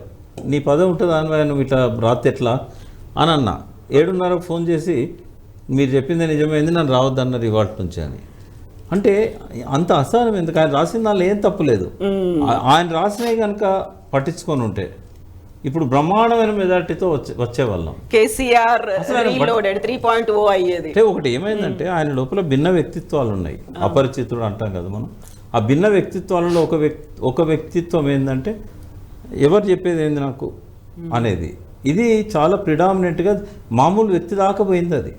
నీ పదవి ఉంటుంది దానివల్ల నువ్వు ఇట్లా రాత్రి ఎట్లా అని అన్నా. 7:30 ఫోన్ చేసి మీరు చెప్పింది నిజమైంది, నన్ను రావద్దన్నారు ఇవాళ నుంచి అని. అంటే అంత అసహనం ఎందుకు? ఆయన రాసిన దానిలో ఏం తప్పులేదు. ఆయన రాసినవి కనుక పట్టించుకొని ఉంటే ఇప్పుడు బ్రహ్మాండమైన మెజార్టీతో వచ్చేవాళ్ళం. కేసీఆర్ రీలోడెడ్ 3.0 అయ్యేది. అంటే ఒకటి ఏమైందంటే ఆయన లోపల భిన్న వ్యక్తిత్వాలు ఉన్నాయి. అపరిచితుడు అంటాం కదా మనం. ఆ భిన్న వ్యక్తిత్వాలలో ఒక వ్యక్తిత్వం ఏంటంటే ఎవరు చెప్పేది ఏంది నాకు అనేది. ఇది చాలా ప్రిడామినెంట్గా మామూలు వ్యక్తి దాకా పోయింది అది.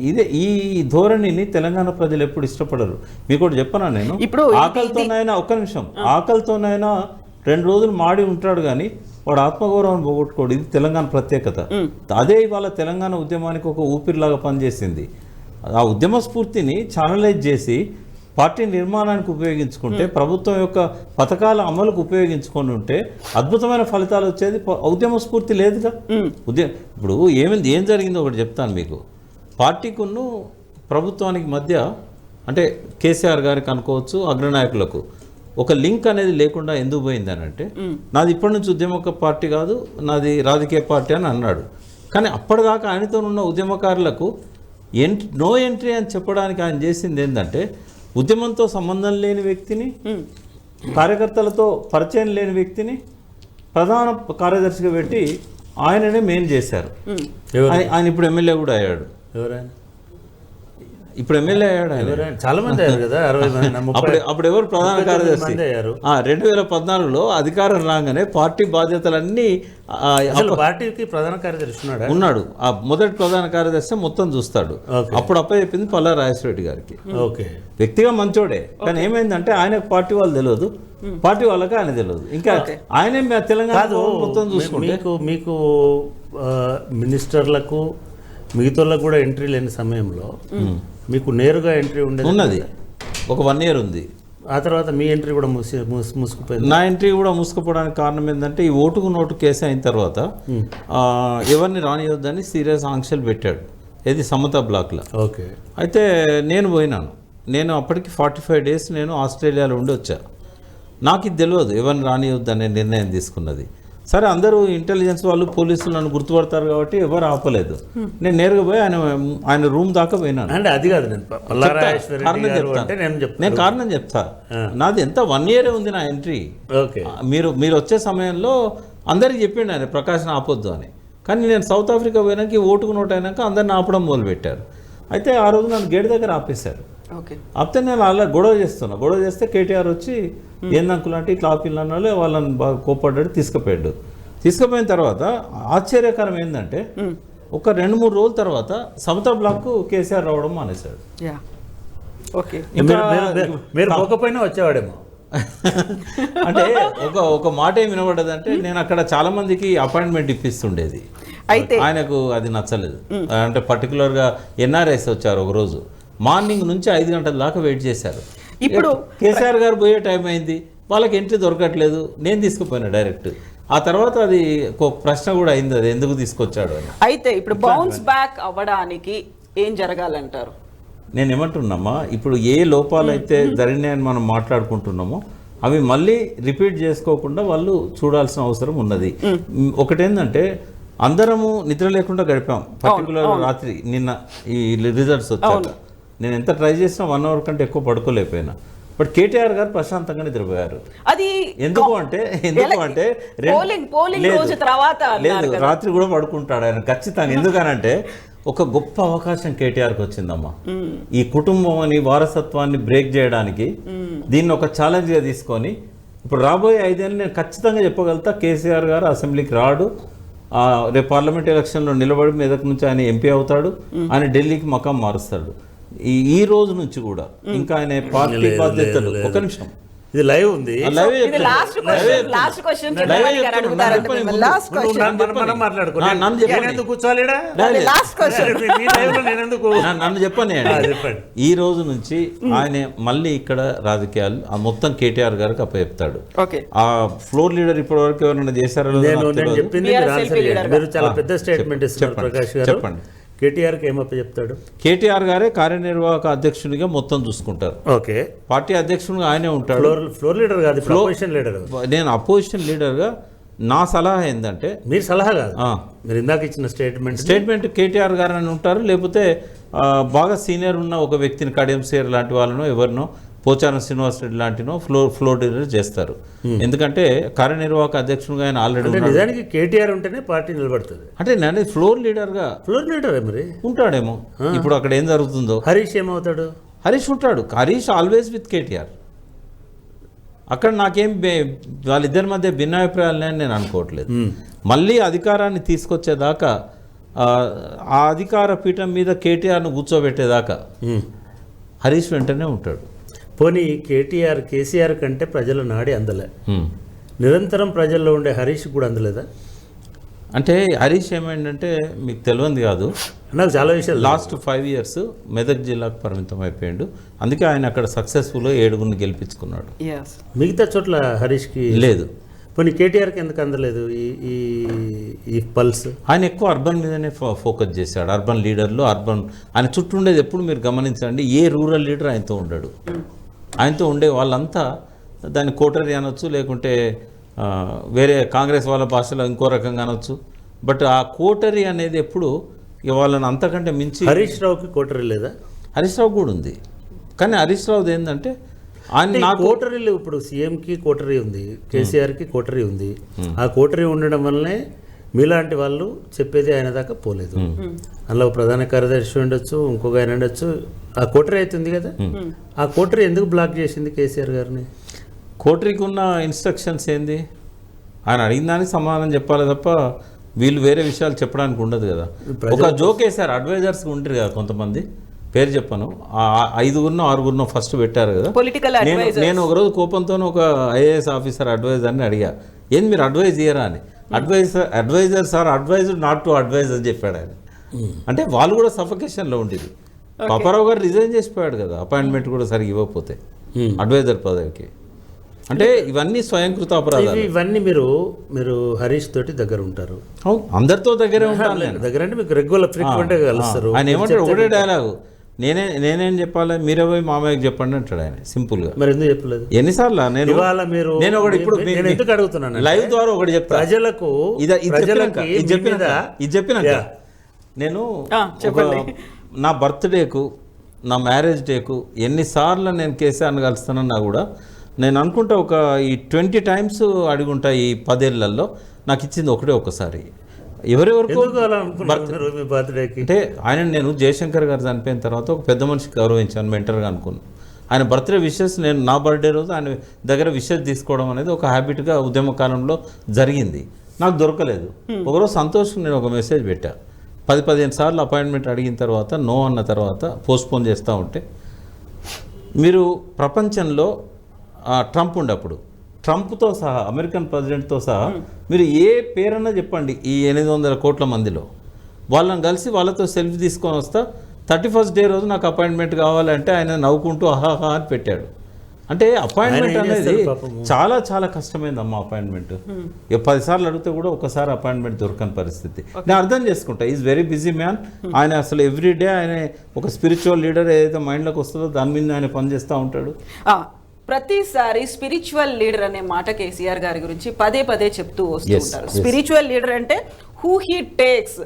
ఇదే ఈ ధోరణిని తెలంగాణ ప్రజలు ఎప్పుడు ఇష్టపడరు. మీకు ఒకటి చెప్పనా నేను, ఆకలితోనైనా ఒక్క నిమిషం, ఆకలితోనైనా 2 రోజులు మాడి ఉంటాడు కానీ వాడు ఆత్మగౌరవం పోగొట్టుకోడు. ఇది తెలంగాణ ప్రత్యేకత. అదే ఇవాళ తెలంగాణ ఉద్యమానికి ఒక ఊపిరిలాగా పనిచేసింది. ఆ ఉద్యమ స్ఫూర్తిని ఛానలైజ్ చేసి పార్టీ నిర్మాణానికి ఉపయోగించుకుంటే, ప్రభుత్వం యొక్క పథకాల అమలుకు ఉపయోగించుకొని ఉంటే అద్భుతమైన ఫలితాలు వచ్చేది. ఉద్యమ స్ఫూర్తి లేదుగా. ఇప్పుడు ఏం జరిగిందో ఒకటి చెప్తాను మీకు. పార్టీకును ప్రభుత్వానికి మధ్య అంటే కేసీఆర్ గారికి అనుకోవచ్చు, అగ్రనాయకులకు ఒక లింక్ అనేది లేకుండా ఎందుకు పోయింది అని అంటే, నాది ఇప్పటి నుంచి ఉద్యమ పార్టీ కాదు, నాది రాజకీయ పార్టీ అని అన్నాడు. కానీ అప్పటిదాకా ఆయనతో ఉన్న ఉద్యమకారులకు నో ఎంట్రీ అని చెప్పడానికి ఆయన చేసింది ఏంటంటే, ఉద్యమంతో సంబంధం లేని వ్యక్తిని, కార్యకర్తలతో పరిచయం లేని వ్యక్తిని ప్రధాన కార్యదర్శిగా పెట్టి ఆయననే మెయిన్ చేశారు. ఆయన ఇప్పుడు ఎమ్మెల్యే కూడా అయ్యాడు. ఎవరైనా ఇప్పుడు ఎమ్మెల్యే అయ్యాడు ఆయన. చాలా మంది అయ్యారు కదా, 60 మంది. అప్పుడు ఎవరు ప్రధాన కార్యదర్శి? 2014లో అధికారం రాగానే పార్టీ బాధ్యతలన్నీ పార్టీకి ప్రధాన కార్యదర్శి ఉన్నాడు. ఆ మొదటి ప్రధాన కార్యదర్శి మొత్తం చూస్తాడు. అప్పుడు చెప్పింది పల్లా రాజేశ్వరరెడ్డి గారికి. వ్యక్తిగా మంచోడే, కానీ ఏమైందంటే ఆయనకు పార్టీ వాళ్ళు తెలియదు, పార్టీ వాళ్ళకి ఆయన తెలియదు. ఇంకా ఆయనే తెలంగాణ మొత్తం చూసుకుంటే మీకు మినిస్టర్లకు మిగతాలకు కూడా ఎంట్రీ లేని సమయంలో మీకు నేరుగా ఎంట్రీ ఉన్నది. ఒక 1 year ఉంది. ఆ తర్వాత మీ ఎంట్రీ కూడా మూసుకుపోయింది. నా ఎంట్రీ కూడా మూసుకుపోవడానికి కారణం ఏంటంటే, ఈ ఓటుకు నోటు కేసు అయిన తర్వాత ఎవరిని రానియొద్దని సీరియస్ ఆంక్షలు పెట్టాడు. ఇది సమతా బ్లాక్లో. ఓకే. అయితే నేను పోయినాను. నేను అప్పటికి 45 days నేను ఆస్ట్రేలియాలో ఉండి వచ్చా. నాకు ఇది తెలియదు ఎవరిని రానియొద్దనే నిర్ణయం తీసుకున్నది. సరే, అందరూ ఇంటెలిజెన్స్ వాళ్ళు, పోలీసులు నన్ను గుర్తుపడతారు కాబట్టి ఎవరు ఆపలేదు. నేను నేరుగా పోయి ఆయన రూమ్ దాకా పోయినాను. అంటే అది కాదు, నేను కారణం చెప్తా. నాది ఎంత 1 year ఉంది నా ఎంట్రీ. మీరు వచ్చే సమయంలో అందరికి చెప్పిండు ఆయన ప్రకాశం ఆపొద్దు అని. కానీ నేను సౌత్ ఆఫ్రికా పోయినాక ఓటుకు నోటు అయినాక అందరిని ఆపడం మొదలుపెట్టారు. అయితే ఆ రోజు నన్ను గేట్ దగ్గర ఆపేశారు. ఆపితే నేను అలా గొడవ చేస్తే కేటీఆర్ వచ్చి ఏందంకులు అంటే ఇట్లా ఆపిల్లన్న వాళ్ళు వాళ్ళని బాగా కోపడ్డాడు, తీసుకుపోయిన తర్వాత ఆశ్చర్యకరం ఏంటంటే, ఒక 2-3 రోజుల తర్వాత సమతా బ్లాక్ కేసీఆర్ రావడం మానేశాడు. మీరు పోకపోయినా వచ్చేవాడేమో. అంటే ఒక మాట ఏం వినబడ్డదంటే, నేను అక్కడ చాలా మందికి అపాయింట్మెంట్ ఇప్పిస్తుండేది. అయితే ఆయనకు అది నచ్చలేదు. అంటే పర్టికులర్గా ఎన్ఆర్ఐస్ వచ్చారు. ఒకరోజు మార్నింగ్ నుంచి 5 గంటల దాకా వెయిట్ చేశారు. ఇప్పుడు కేసీఆర్ గారు పోయే టైం అయింది, వాళ్ళకి ఎంట్రీ దొరకట్లేదు. నేను తీసుకుపోయినా డైరెక్ట్. ఆ తర్వాత అది ఒక ప్రశ్న కూడా అయింది, అది ఎందుకు తీసుకొచ్చాడు అని. అయితే ఇప్పుడు బౌన్స్ బ్యాక్ అవ్వడానికి ఏం జరగాలంటారు? నేను ఏమంటున్నామా, ఇప్పుడు ఏ లోపాలైతే జరిగినాయని మనం మాట్లాడుకుంటున్నామో అవి మళ్ళీ రిపీట్ చేసుకోకుండా వాళ్ళు చూడాల్సిన అవసరం ఉన్నది. ఒకటేంటంటే, అందరము నిద్ర లేకుండా గడిపాం. పర్టికులర్ రాత్రి నిన్న ఈ రిజల్ట్స్ వచ్చాక నేను ఎంత ట్రై చేసినా 1 hour కంటే ఎక్కువ పడుకోలేకపోయినా. బట్ కేటీఆర్ గారు ప్రశాంతంగా నిద్రపోయారు. అది ఎందుకు అంటే లేదు, రాత్రి కూడా పడుకుంటాడు ఆయన ఖచ్చితంగా. ఎందుకనంటే ఒక గొప్ప అవకాశం కేటీఆర్కి వచ్చిందమ్మా. ఈ కుటుంబం అని వారసత్వాన్ని బ్రేక్ చేయడానికి దీన్ని ఒక ఛాలెంజ్గా తీసుకొని ఇప్పుడు రాబోయే 5 ఏళ్ళు నేను ఖచ్చితంగా చెప్పగలుగుతా, కేసీఆర్ గారు అసెంబ్లీకి రాడు. రేపు పార్లమెంట్ ఎలక్షన్లో నిలబడి మీదకి నుంచి ఆయన ఎంపీ అవుతాడు. ఆయన ఢిల్లీకి మకాం మారుస్తాడు. ఈ రోజు నుంచి కూడా ఇంకా ఆయన పార్టీ బాధ్యతలు. ఒక నిమిషం, ఇది లైవ్ ఉంది. నన్ను చెప్పండి. ఈ రోజు నుంచి ఆయన మళ్ళీ ఇక్కడ రాజకీయాలు మొత్తం కేటీఆర్ గారికి అప్పచెప్తాడు. ఆ ఫ్లోర్ లీడర్ ఇప్పటి వరకు ఎవరైనా చేశారో చాలా పెద్ద స్టేట్మెంట్ ఇస్తారు ప్రకాష్ గారు. చెప్పండి. కేటీఆర్కి ఏమప్ప చెప్తాడు? కేటీఆర్ గారే కార్యనిర్వాహక అధ్యక్షునిగా మొత్తం చూసుకుంటారు. ఓకే. పార్టీ అధ్యక్షునిగా ఆయనే ఉంటాడు. ఫ్లోర్ లీడర్ కాదు, అపోజిషన్ లీడర్. నేను అపోజిషన్ లీడర్గా నా సలహా ఏంటంటే, మీరు సలహా కాదు, మీరు ఇందాక ఇచ్చిన స్టేట్మెంట్ కేటీఆర్ గారు అని ఉంటారు, లేకపోతే బాగా సీనియర్ ఉన్న ఒక వ్యక్తిని కడియం సేర్ లాంటి వాళ్ళనో ఎవరినో, పోచారం శ్రీనివాస్ రెడ్డి లాంటినో ఫ్లోర్ లీడర్ చేస్తారు. ఎందుకంటే కార్యనిర్వాహక అధ్యక్షుడుగా ఆయన ఆల్రెడీ నిజానికి కేటీఆర్ ఉంటేనే పార్టీ నిలబడుతుంది. అంటే నేను ఫ్లోర్ లీడర్గా మరి ఉంటాడేమో. ఇప్పుడు అక్కడ ఏం జరుగుతుందో. హరీష్ ఏమవుతాడు? హరీష్ ఉంటాడు. Harish always with KTR. అక్కడ నాకేం వాళ్ళిద్దరి మధ్య భిన్నాభిప్రాయాలని నేను అనుకోవట్లేదు. మళ్ళీ అధికారాన్ని తీసుకొచ్చేదాకా, ఆ అధికార పీఠం మీద కేటీఆర్ను కూర్చోబెట్టేదాకా హరీష్ వెంటనే ఉంటాడు. పోనీ కేసీఆర్ కంటే ప్రజల నాడి అందలే, నిరంతరం ప్రజల్లో ఉండే హరీష్ కూడా అందలేదా? అంటే హరీష్ ఏమైందంటే మీకు తెలియదు కాదు, నాకు చాలా విషయాలు. లాస్ట్ 5 years మెదక్ జిల్లాకు పరిమితం అయిపోయాడు. అందుకే ఆయన అక్కడ సక్సెస్ఫుల్గా 7 గెలిపించుకున్నాడు. మిగతా చోట్ల హరీష్కి లేదు. పోనీ కేటీఆర్కి ఎందుకు అందలేదు ఈ పల్స్? ఆయన ఎక్కువ అర్బన్ మీదనే ఫోకస్ చేశాడు. అర్బన్ లీడర్లు, ఆయన చుట్టూ ఉండేది ఎప్పుడు మీరు గమనించండి, ఏ రూరల్ లీడర్ ఆయనతో ఉండడు. ఆయనతో ఉండే వాళ్ళంతా దాన్ని కోటరీ అనొచ్చు, లేకుంటే వేరే కాంగ్రెస్ వాళ్ళ భాషలో ఇంకో రకంగా అనొచ్చు. బట్ ఆ కోటరీ అనేది ఎప్పుడు వాళ్ళని అంతకంటే మించి. హరీష్ రావుకి కోటరీ లేదా? హరీష్ రావు కూడా ఉంది, కానీ హరీష్ రావుది ఏంటంటే ఆయన కోటరీలు, ఇప్పుడు సీఎంకి కోటరీ ఉంది, కేసీఆర్కి కోటరీ ఉంది. ఆ కోటరీ ఉండడం వల్లనే మీలాంటి వాళ్ళు చెప్పేది ఆయన దాకా పోలేదు. అందులో ప్రధాన కార్యదర్శి ఉండొచ్చు, ఇంకొక ఆయన ఉండొచ్చు. ఆ కోటరీ అవుతుంది కదా, ఆ కోటరీ ఎందుకు బ్లాక్ చేసింది కేసీఆర్ గారిని? కోటరీకి ఉన్న ఇన్స్ట్రక్షన్స్ ఏంది? ఆయన అడిగిన దానికి సమాధానం చెప్పాలి తప్ప వీళ్ళు వేరే విషయాలు చెప్పడానికి ఉండదు కదా. ఒక జోక్ వేశారు, అడ్వైజర్స్ ఉంటారు కదా కొంతమంది, పేరు చెప్పను, 5-6 ఫస్ట్ పెట్టారు కదా. నేను ఒకరోజు కోపంతో ఒక ఐఏఎస్ ఆఫీసర్ అడ్వైజర్ని అడిగా, ఏంది మీరు అడ్వైజ్ చేయరా అని. Advisors are advised not to advise అని చెప్పాడు ఆయన. అంటే వాళ్ళు కూడా సఫకేషన్లో ఉండేది. పాపారావు గారు రిజైన్ చేసిపోయాడు కదా, అపాయింట్మెంట్ కూడా సరిగ్గా ఇవ్వకపోతే అడ్వైజర్ పదవికి. అంటే ఇవన్నీ స్వయంకృత అపరాధాలు. ఇవన్నీ మీరు హరీష్ తోటి దగ్గర ఉంటారు, అందరితో దగ్గరే ఉంటాను. దగ్గర అంటే మీకు రెగ్యులర్ ఫ్రీక్వెంట్గా కలుస్తారు. ఆయన ఏమంటాడు, ఒకటే డైలాగు, నేనేం చెప్పాలి, మీరే పోయి మామయ్యకి చెప్పండి అంటాడు ఆయన సింపుల్ గా. మరి ఎందుకు చెప్పలేదు? ఎన్నిసార్లు నేను ఒకటి ఇప్పుడు ఎందుకు అడుగుతున్నాను, లైవ్ ద్వారా ఒకటి చెప్తా ప్రజలకు. ఇది చెప్పినాక నేను నా బర్త్డేకు, నా మ్యారేజ్ డేకు ఎన్నిసార్లు నేను కేసీఆర్ని కలుస్తానన్నా కూడా నేను అనుకుంటా ఒక 20 times అడుగుంటా ఈ 10 ఏళ్లలో. నాకు ఇచ్చింది ఒకసారి. ఎవరెవరికి అంటే ఆయన, నేను జయశంకర్ గారు చనిపోయిన తర్వాత ఒక పెద్ద మనిషికి గౌరవించాను, మెంటర్గా అనుకున్నాను. ఆయన బర్త్డే విషెస్, నేను నా బర్త్డే రోజు ఆయన దగ్గర విషెస్ తీసుకోవడం అనేది ఒక హ్యాబిట్గా ఉద్యమ కాలంలో జరిగింది. నాకు దొరకలేదు. ఒకరోజు సంతోషం నేను ఒక మెసేజ్ పెట్టా. 10-15 సార్లు అపాయింట్మెంట్ అడిగిన తర్వాత నో అన్న తర్వాత పోస్ట్పోన్ చేస్తూ ఉంటే, మీరు ప్రపంచంలో ట్రంప్ ఉండప్పుడు, ట్రంప్తో సహా, అమెరికన్ ప్రెసిడెంట్తో సహా మీరు ఏ పేరన్నా చెప్పండి ఈ 800 కోట్ల మందిలో, వాళ్ళని కలిసి వాళ్ళతో సెల్ఫీ తీసుకొని వస్తా, 31st day రోజు నాకు అపాయింట్మెంట్ కావాలంటే ఆయన నవ్వుకుంటూ అహాహా అని పెట్టాడు. అంటే అపాయింట్మెంట్ అనేది చాలా చాలా కష్టమైందమ్మా. అపాయింట్మెంట్ 10 సార్లు అడిగితే కూడా ఒకసారి అపాయింట్మెంట్ దొరకని పరిస్థితి. నేను అర్థం చేసుకుంటా, ఈజ్ వెరీ బిజీ మ్యాన్. ఆయన అసలు ఎవ్రీడే ఆయన ఒక స్పిరిచువల్ లీడర్ ఏదైతే మైండ్లోకి వస్తుందో దాని మీద ఆయన పనిచేస్తూ ఉంటాడు. ప్రతిసారి స్పిరిచువల్ లీడర్ అనే మాట కేసీఆర్ గారి గురించి పదే చెప్తూ వస్తూ ఉంటారు. స్పిరిచువల్ లీడర్ అంటే హూ హీ టేక్స్,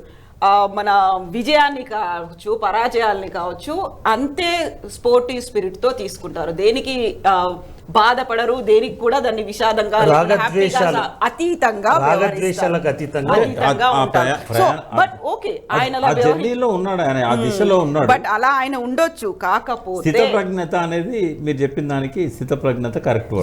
మన విజయాన్ని కావచ్చు, పరాజయాల్ని కావచ్చు, అంతే స్పోర్టివ్ స్పిరిట్ తో తీసుకుంటారు. దేనికి బాధపడరు, దేనికి కూడా దాన్ని విషాదంగా అతీతంగా బట్ అలా ఆయన ఉండొచ్చు. కాకపోతే స్థితప్రజ్ఞత అనేది మీరు చెప్పిన దానికి స్థితప్రజ్ఞత కరెక్ట్.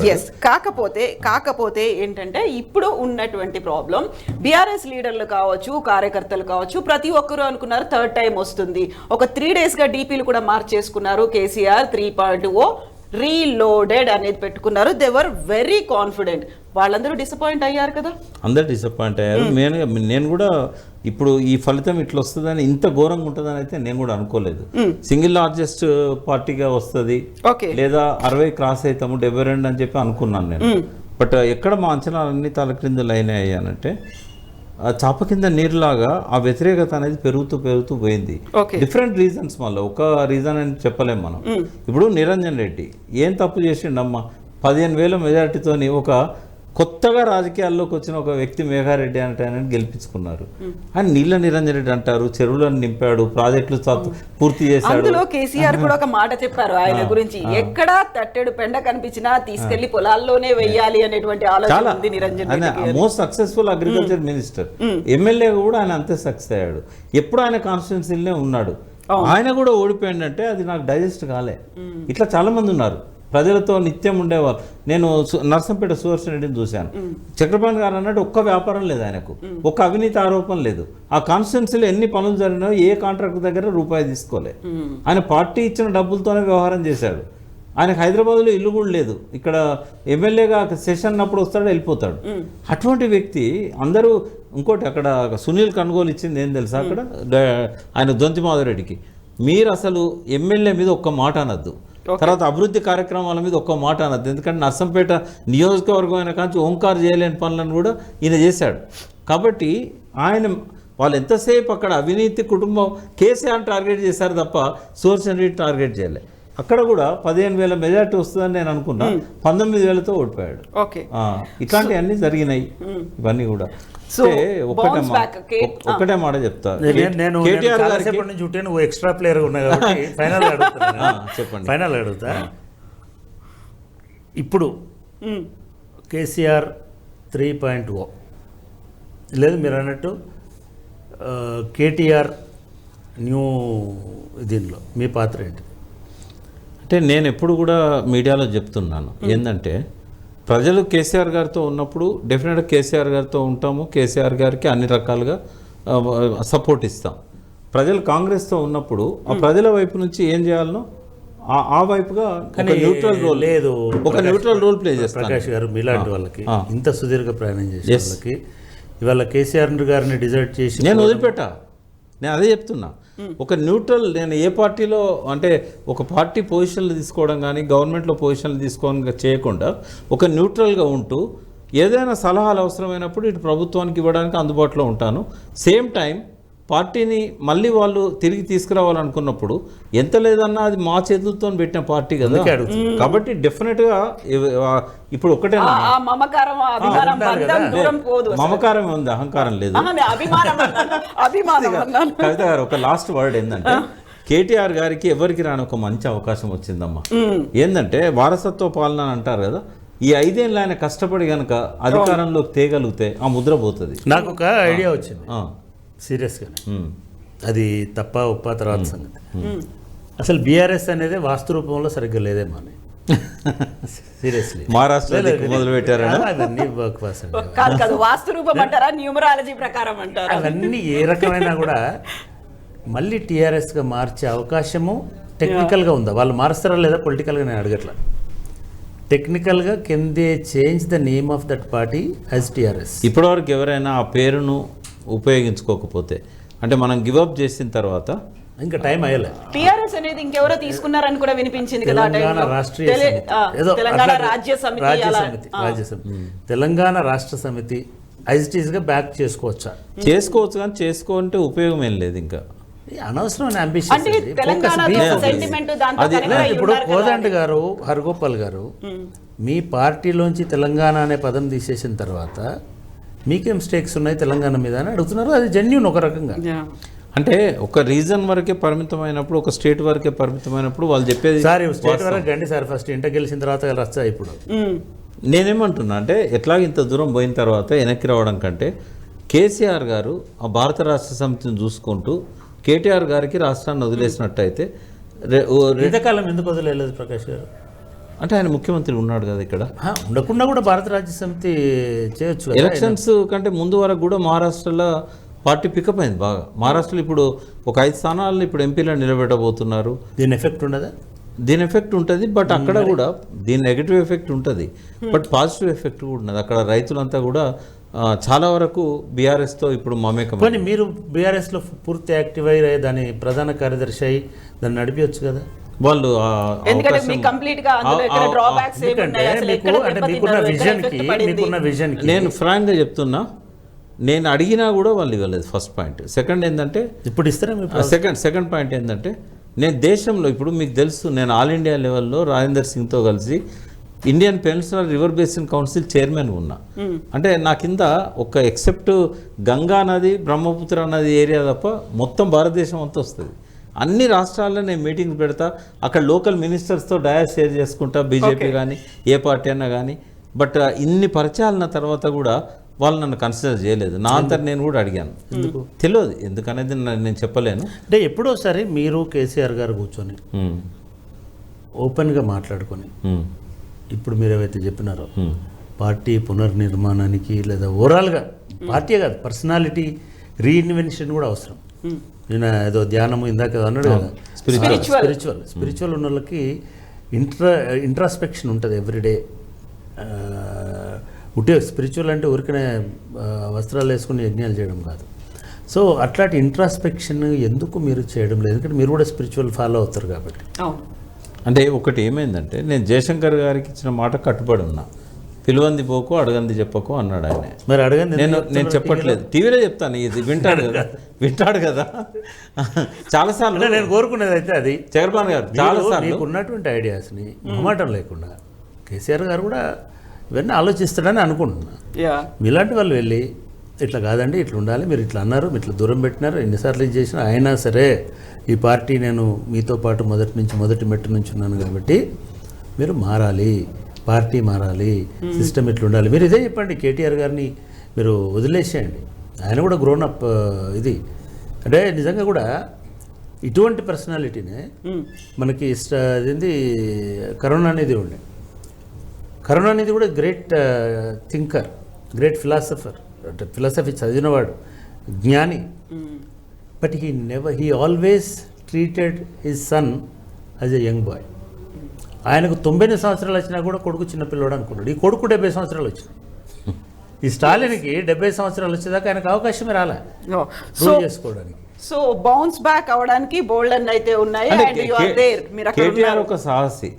కాకపోతే ఏంటంటే ఇప్పుడు ఉన్నటువంటి ప్రాబ్లం, బీఆర్ఎస్ లీడర్లు కావచ్చు, కార్యకర్తలు కావచ్చు, ప్రతి ఒక్కరు అనుకున్నారు 3rd time వస్తుంది. ఒక 3 days గా డీపీలు కూడా మార్చేసుకున్నారు. కేసీఆర్ 3.0 రీలోడెడ్ అనేది పెట్టుకున్నారు. They were very confident. వాళ్ళందరూ డిసప్పాయింట్ అయ్యారు కదా, అందరు డిసప్పాయింట్ అయ్యారు. నేను కూడా ఇప్పుడు ఈ ఫలితం ఇట్లా వస్తుందని, ఇంత ఘోరంగా ఉంటుందని అయితే నేను కూడా అనుకోలేదు. సింగిల్ లార్జెస్ట్ పార్టీగా వస్తుంది లేదా 60 క్రాస్ అవుతాము 72 అని చెప్పి అనుకున్నాను నేను. బట్ ఎక్కడ మా అంచనాలన్నీ తలక్రిందులు అయినాయనంటే, చాప కింద నీరులాగా ఆ వ్యతిరేకత అనేది పెరుగుతూ పోయింది. డిఫరెంట్ రీజన్స్, మళ్ళీ ఒక రీజన్ అని చెప్పలేము మనం. ఇప్పుడు నిరంజన్ రెడ్డి ఏం తప్పు చేసిండమ్మా, 15,000 మెజారిటీతోని ఒక కొత్తగా రాజకీయాల్లోకి వచ్చిన ఒక వ్యక్తి మేఘారెడ్డి అంటే ఆయన గెలిపించుకున్నారు. ఆయన నీళ్ళ నిరంజన్ రెడ్డి అంటారు, చెరువులను నింపాడు, ప్రాజెక్టులు పూర్తి చేశాడు. అందులో కేసీఆర్ కూడా ఒక మాట చెప్పారు ఆయన గురించి, ఎక్కడ తట్టెడు పెండ కనిపించినా తీసుకెళ్లి పొలాల్లోనే వెయ్యాలి అనేటువంటి ఆలోచన ఉంది Niranjan Reddy. Most successful agriculture minister, MLA కూడా ఆయన అంతే సక్సెస్ అయ్యాడు. ఎప్పుడు ఆయన కాన్స్టిట్యున్సీలోనే ఉన్నాడు. ఆయన కూడా ఓడిపోయిందంటే అది నాకు డైజెస్ట్ కాలే. ఇట్లా చాలా మంది ఉన్నారు ప్రజలతో నిత్యం ఉండేవారు. నేను నర్సంపేట సుదర్శన్ రెడ్డిని చూశాను. చక్రపాణి గారు అన్నట్టు ఒక్క వ్యాపారం లేదు ఆయనకు, ఒక్క అవినీతి ఆరోపణ లేదు. ఆ కాన్స్టిట్యున్సీలో ఎన్ని పనులు జరిగినాయో ఏ కాంట్రాక్టర్ దగ్గర రూపాయి తీసుకోలే. ఆయన పార్టీ ఇచ్చిన డబ్బులతోనే వ్యవహారం చేశాడు. ఆయనకు హైదరాబాద్లో ఇల్లు కూడా లేదు. ఇక్కడ ఎమ్మెల్యేగా సెషన్ అప్పుడు వస్తాడు, వెళ్ళిపోతాడు. అటువంటి వ్యక్తి అందరూ. ఇంకోటి అక్కడ సునీల్ కనుగోలు ఇచ్చింది ఏం తెలుసా, అక్కడ ఆయన దొంతి మాధవరెడ్డికి, మీరు అసలు ఎమ్మెల్యే మీద ఒక్క మాట అనద్దు, తర్వాత అభివృద్ధి కార్యక్రమాల మీద ఒక్క మాట అనద్దు. ఎందుకంటే నర్సంపేట నియోజకవర్గం అయిన కానీ ఓంకార్ చేయలేని పనులను కూడా ఈయన చేశాడు. కాబట్టి వాళ్ళు ఎంతసేపు అక్కడ అవినీతి కుటుంబం కేసీఆర్ టార్గెట్ చేశారు తప్ప సుదర్శన్ రెడ్డి టార్గెట్ చేయలే. అక్కడ కూడా 15,000 మెజార్టీ వస్తుందని నేను అనుకున్నా, 19,000తో ఓడిపోయాడు. ఇట్లాంటివన్నీ జరిగినాయి ఇవన్నీ కూడా. ఒక్కటే మాట చెప్తా, కేటీఆర్ గారి చుట్టే నువ్వు ఎక్స్ట్రా ప్లేయర్ ఉన్నావు కాబట్టి ఫైనల్ అడుగుతా. చెప్పండి, ఫైనల్ అడుగుతా. ఇప్పుడు కేసీఆర్ 3.0 లేదు, మీరు అన్నట్టు కేటీఆర్ న్యూ దీనిలో మీ పాత్ర ఏంటి? అంటే నేను ఎప్పుడు కూడా మీడియాలో చెప్తున్నాను ఏంటంటే, ప్రజలు కేసీఆర్ గారితో ఉన్నప్పుడు డెఫినెట్గా కేసీఆర్ గారితో ఉంటాము, కేసీఆర్ గారికి అన్ని రకాలుగా సపోర్ట్ ఇస్తాం. ప్రజలు కాంగ్రెస్తో ఉన్నప్పుడు ఆ ప్రజల వైపు నుంచి ఏం చేయాలనో ఆ వైపుగా న్యూట్రల్ రోల్ లేదు, ఒక న్యూట్రల్ రోల్ ప్లే చేస్తాను. ప్రకాష్ గారు మీలాంటి వాళ్ళకి, ఇంత సుదీర్ఘ ప్రయాణం చేసే వాళ్ళకి ఇవాళ కేసీఆర్ గారిని డిజైడ్ చేసి నేను వదిలిపెట్టా. నేను అదే చెప్తున్నా, ఒక న్యూట్రల్, నేను ఏ పార్టీలో అంటే ఒక పార్టీ పొజిషన్లు తీసుకోవడం కానీ గవర్నమెంట్లో పొజిషన్లు తీసుకోవడం చేయకుండా ఒక న్యూట్రల్గా ఉంటూ ఏదైనా సలహాలు అవసరమైనప్పుడు ఇటు ప్రభుత్వానికి ఇవ్వడానికి అందుబాటులో ఉంటాను. సేమ్ టైం పార్టీని మళ్ళీ వాళ్ళు తిరిగి తీసుకురావాలనుకున్నప్పుడు ఎంత లేదన్నా అది మా చేతులతో పెట్టిన పార్టీ కదా. కాబట్టి డెఫినెట్గా ఇప్పుడు ఒకటే మమకారం ఉంది, అహంకారం లేదు. కవిత గారు ఒక లాస్ట్ వర్డ్ ఏంటంటే, కేటీఆర్ గారికి ఎవరికి రాని ఒక మంచి అవకాశం వచ్చిందమ్మా. ఏంటంటే వారసత్వ పాలన అని అంటారు కదా, ఈ 5 ఏళ్ళు ఆయన కష్టపడి కనుక అధికారంలోకి తేగలిగితే ఆ ముద్ర పోతుంది. నాకు ఒక ఐడియా వచ్చింది సీరియస్గా, అది తప్ప ఉప్ప తర్వాత సంగతి. అసలు బీఆర్ఎస్ అనేది వాస్తు రూపంలో సరిగ్గా లేదేమో అని సీరియస్లీ మహారాష్ట్ర మొదలు పెట్టారా? వాస్తు రూపం అంటారా, న్యూమరాలజీ ప్రకారం అంటారా, అవన్నీ ఏ రకమైనా కూడా మళ్ళీ టీఆర్ఎస్గా మార్చే అవకాశము టెక్నికల్గా ఉందా? వాళ్ళు మారుస్తారా లేదా పొలిటికల్గా నేను అడగట్లా. టెక్నికల్గా can they change the name of that party as TRS? ఇప్పటివరకు ఎవరైనా ఆ పేరును ఉపయోగించుకోకపోతే, అంటే మనం గివప్ చేసిన తర్వాత ఇంకా టైం అయ్యలే. టీఆర్ఎస్ అనేది ఇంకెవరో తీసుకున్నారని కూడా వినిపించింది కదా. తెలంగాణ రాష్ట్రీయ రాజ్య సమితి, తెలంగాణ రాష్ట్ర సమితి యాజ్ ఇట్ ఈస్ గా బ్యాక్ చేసుకోవచ్చు కానీ చేసుకుంటే ఉపయోగం ఏం లేదు. ఇంకా అనవసరమైన అంబిషన్. ఇప్పుడు కోదండ గారు, హరగోపాల్ గారు, మీ పార్టీలోంచి తెలంగాణ అనే పదం తీసేసిన తర్వాత మీకేం స్టేక్స్ ఉన్నాయి తెలంగాణ మీద అని అడుగుతున్నారు. అది జెన్యూన్ ఒక రకంగా. అంటే ఒక రీజన్ వరకే పరిమితమైనప్పుడు, ఒక స్టేట్ వరకే పరిమితమైనప్పుడు వాళ్ళు చెప్పేది సార్ స్టేట్ వరకు గండి సార్, ఫస్ట్ ఇంట గెలిచిన తర్వాత రచ్చా. ఇప్పుడు నేనేమంటున్నా అంటే, ఎట్లాగ ఇంత దూరం పోయిన తర్వాత వెనక్కి రావడం కంటే కేసీఆర్ గారు ఆ భారత రాష్ట్ర సమితిని చూసుకుంటూ కేటీఆర్ గారికి రాష్ట్రాన్ని వదిలేసినట్టయితే. ఇంతకాలం ఎందుకు వదిలేదు ప్రకాష్ గారు? అంటే ఆయన ముఖ్యమంత్రి ఉన్నాడు కదా, ఇక్కడ ఉండకుండా కూడా భారత రాజ్య సమితి చేయొచ్చు. ఎలక్షన్స్ కంటే ముందు వరకు కూడా మహారాష్ట్రలో పార్టీ పికప్ అయింది బాగా. మహారాష్ట్రలో ఇప్పుడు ఒక 5 స్థానాలను ఇప్పుడు ఎంపీలను నిలబెట్టబోతున్నారు. దీని ఎఫెక్ట్ ఉండదా? దీని ఎఫెక్ట్ ఉంటుంది, బట్ అక్కడ కూడా దీని నెగిటివ్ ఎఫెక్ట్ ఉంటుంది, బట్ పాజిటివ్ ఎఫెక్ట్ కూడా ఉన్నది. అక్కడ రైతులంతా కూడా చాలా వరకు బీఆర్ఎస్తో ఇప్పుడు మమేకం. కానీ మీరు బీఆర్ఎస్లో పూర్తి యాక్టివ్ అయ్యి దాని ప్రధాన కార్యదర్శి అయ్యి దాన్ని నడిపించచ్చు కదా వాళ్ళు. నేను ఫ్రాంక్గా చెప్తున్నా, నేను అడిగినా కూడా వాళ్ళు ఇవ్వలేదు. First point. సెకండ్ ఏంటంటే, ఇప్పుడు ఇస్తారా? సెకండ్ పాయింట్ ఏంటంటే, నేను దేశంలో ఇప్పుడు మీకు తెలుసు, నేను ఆల్ ఇండియా లెవెల్లో రాజేందర్ సింగ్తో కలిసి Indian peninsula river basin council chairman ఉన్నా. అంటే నా కింద ఒక ఎక్సెప్ట్ గంగా నది బ్రహ్మపుత్ర నది ఏరియా తప్ప మొత్తం భారతదేశం అంతా వస్తుంది. అన్ని రాష్ట్రాల్లో నేను మీటింగ్స్ పెడతా, అక్కడ లోకల్ మినిస్టర్స్తో డయాస్ షేర్ చేసుకుంటా, బీజేపీ కానీ ఏ పార్టీ అయినా కానీ. బట్ ఇన్ని పరిచయాలన్న తర్వాత కూడా వాళ్ళు నన్ను కన్సిడర్ చేయలేదు. నా అంతా నేను కూడా అడిగాను, ఎందుకు తెలియదు, ఎందుకనేది నేను చెప్పలేను. అంటే ఎప్పుడోసారి మీరు కేసీఆర్ గారు కూర్చొని ఓపెన్గా మాట్లాడుకొని ఇప్పుడు మీరు ఏవైతే చెప్పినారో పార్టీ పునర్నిర్మాణానికి లేదా ఓవరాల్గా పార్టీ కాదు పర్సనాలిటీ రీఇన్వెన్షన్ కూడా అవసరం. నేను ఏదో ధ్యానము ఇందాక అన్నాడు కదా, స్పిరిచువల్ ఉన్న వాళ్ళకి ఇంట్రాస్పెక్షన్ ఉంటుంది ఎవ్రీడే. స్పిరిచువల్ అంటే ఊరికనే వస్త్రాలు వేసుకుని యజ్ఞాలు చేయడం కాదు. సో అట్లాంటి ఇంట్రాస్పెక్షన్ ఎందుకు మీరు చేయడం లేదు? ఎందుకంటే మీరు కూడా స్పిరిచువల్ ఫాలో అవుతారు కాబట్టి. అంటే ఒకటి ఏమైందంటే, నేను జయశంకర్ గారికి ఇచ్చిన మాట కట్టుబడి ఉన్నా. పిలువంది పోకు అడగంది చెప్పకు అన్నాడు ఆయన. మరి అడగంది నేను చెప్పట్లేదు, టీవీలో చెప్తాను, ఇది వింటాడు కదా చాలాసార్లు. నేను కోరుకునేది అయితే అది చక్రపాణి గారు చాలాసార్లు మీకు ఉన్నటువంటి ఐడియాస్ని మొహమాటం లేకుండా కేసీఆర్ గారు కూడా ఇవన్నీ ఆలోచిస్తాడని అనుకుంటున్నా. మీలాంటి వాళ్ళు వెళ్ళి ఇట్లా కాదండి, ఇట్లా ఉండాలి, మీరు ఇట్లా అన్నారు, మీరు ఇట్లా దూరం పెట్టినారు, ఎన్నిసార్లు ఇది చేసినా అయినా సరే ఈ పార్టీ నేను మీతో పాటు మొదటి మెట్టు నుంచి ఉన్నాను కాబట్టి మీరు మారాలి, పార్టీ మారాలి, సిస్టమ్ ఇట్లా ఉండాలి. మీరు ఇదే చెప్పండి. కేటీఆర్ గారిని మీరు వదిలేసేయండి, ఆయన కూడా గ్రోన్ అప్. ఇది అంటే నిజంగా కూడా ఇటువంటి పర్సనాలిటీనే మనకి అదేంటి కరోనా అనేది ఉండే. కరోనా అనేది కూడా గ్రేట్ థింకర్, గ్రేట్ ఫిలాసఫర్, అంటే ఫిలాసఫీ చదివినవాడు, జ్ఞాని. But he always treated his sun as a young boy. ఆయనకు 90 సంవత్సరాలు వచ్చినా కూడా కొడుకు చిన్నపిల్లవాడు అనుకున్నాడు. ఈ కొడుకు 70 సంవత్సరాలు వచ్చినాయి. ఈ స్టాలిన్కి 70 సంవత్సరాలు వచ్చేదాకా ఆయనకు అవకాశమే రాలే ప్రూవ్ చేసుకోవడానికి. సో బౌన్స్ బ్యాక్ అవడానికి బోల్డ్ అన్ని అయితే ఉన్నాయి. కేటీఆర్ ఒక సాహసి,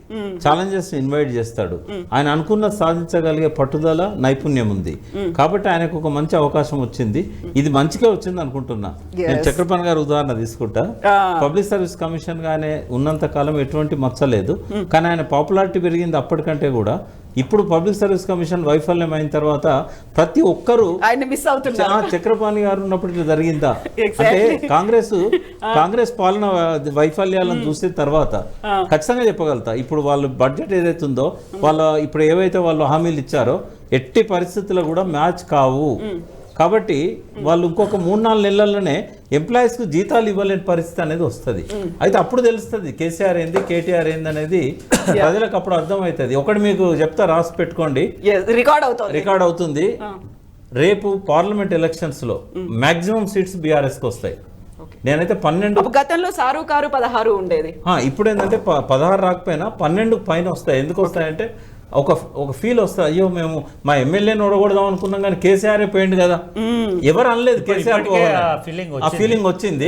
ఛాలెంజెస్ ఇన్వైట్ చేస్తాడు. ఆయన అనుకున్న సాధించగలిగే పట్టుదల, నైపుణ్యం ఉంది కాబట్టి ఆయనకు ఒక మంచి అవకాశం వచ్చింది. ఇది మంచిగా వచ్చింది అనుకుంటున్నా. నేను చక్రపాణి గారి ఉదాహరణ తీసుకుంటా. పబ్లిక్ సర్వీస్ కమిషన్ గానే ఉన్నంత కాలం ఎటువంటి మచ్చలేదు, కానీ ఆయన పాపులారిటీ పెరిగింది అప్పటికంటే కూడా. ఇప్పుడు పబ్లిక్ సర్వీస్ కమిషన్ వైఫల్యం అయిన తర్వాత ప్రతి ఒక్కరూ చక్రపాణి గారు ఉన్నప్పుడు ఇట్లా జరిగిందా అంటే కాంగ్రెస్ పాలన వైఫల్యాలను చూసిన తర్వాత ఖచ్చితంగా చెప్పగలుగుతా. ఇప్పుడు వాళ్ళు బడ్జెట్ ఏదైతుందో ఇప్పుడు ఏవైతే వాళ్ళు హామీలు ఇచ్చారో ఎట్టి పరిస్థితుల్లో కూడా మ్యాచ్ కావు. కాబట్టి వాళ్ళు ఇంకొక 3-4 నెలల్లోనే ఎంప్లాయీస్కు జీతాలు ఇవ్వలేని పరిస్థితి అనేది వస్తుంది. అయితే అప్పుడు తెలుస్తుంది కేసీఆర్ ఏంది, కేటీఆర్ ఏంది అనేది ప్రజలకు అప్పుడు అర్థమవుతుంది. ఒకటి మీకు చెప్తా, రాసి పెట్టుకోండి, రికార్డ్ అవుతుంది. రేపు పార్లమెంట్ ఎలక్షన్స్ లో మాక్సిమం సీట్స్ బీఆర్ఎస్కి వస్తాయి. నేనైతే 12, గతంలో సారు 16 ఉండేది. ఇప్పుడు ఏంటంటే 16 రాకపోయినా 12 పైన వస్తాయి. ఎందుకు వస్తాయంటే ఒక ఫీల్ వస్తుంది, అయ్యో మేము మా ఎమ్మెల్యేని ఓడగొడదాం అనుకున్నాం కానీ కేసీఆర్ పోయింది కదా, ఎవరు అనలేదు కేసీఆర్, ఆ ఫీలింగ్ వచ్చింది.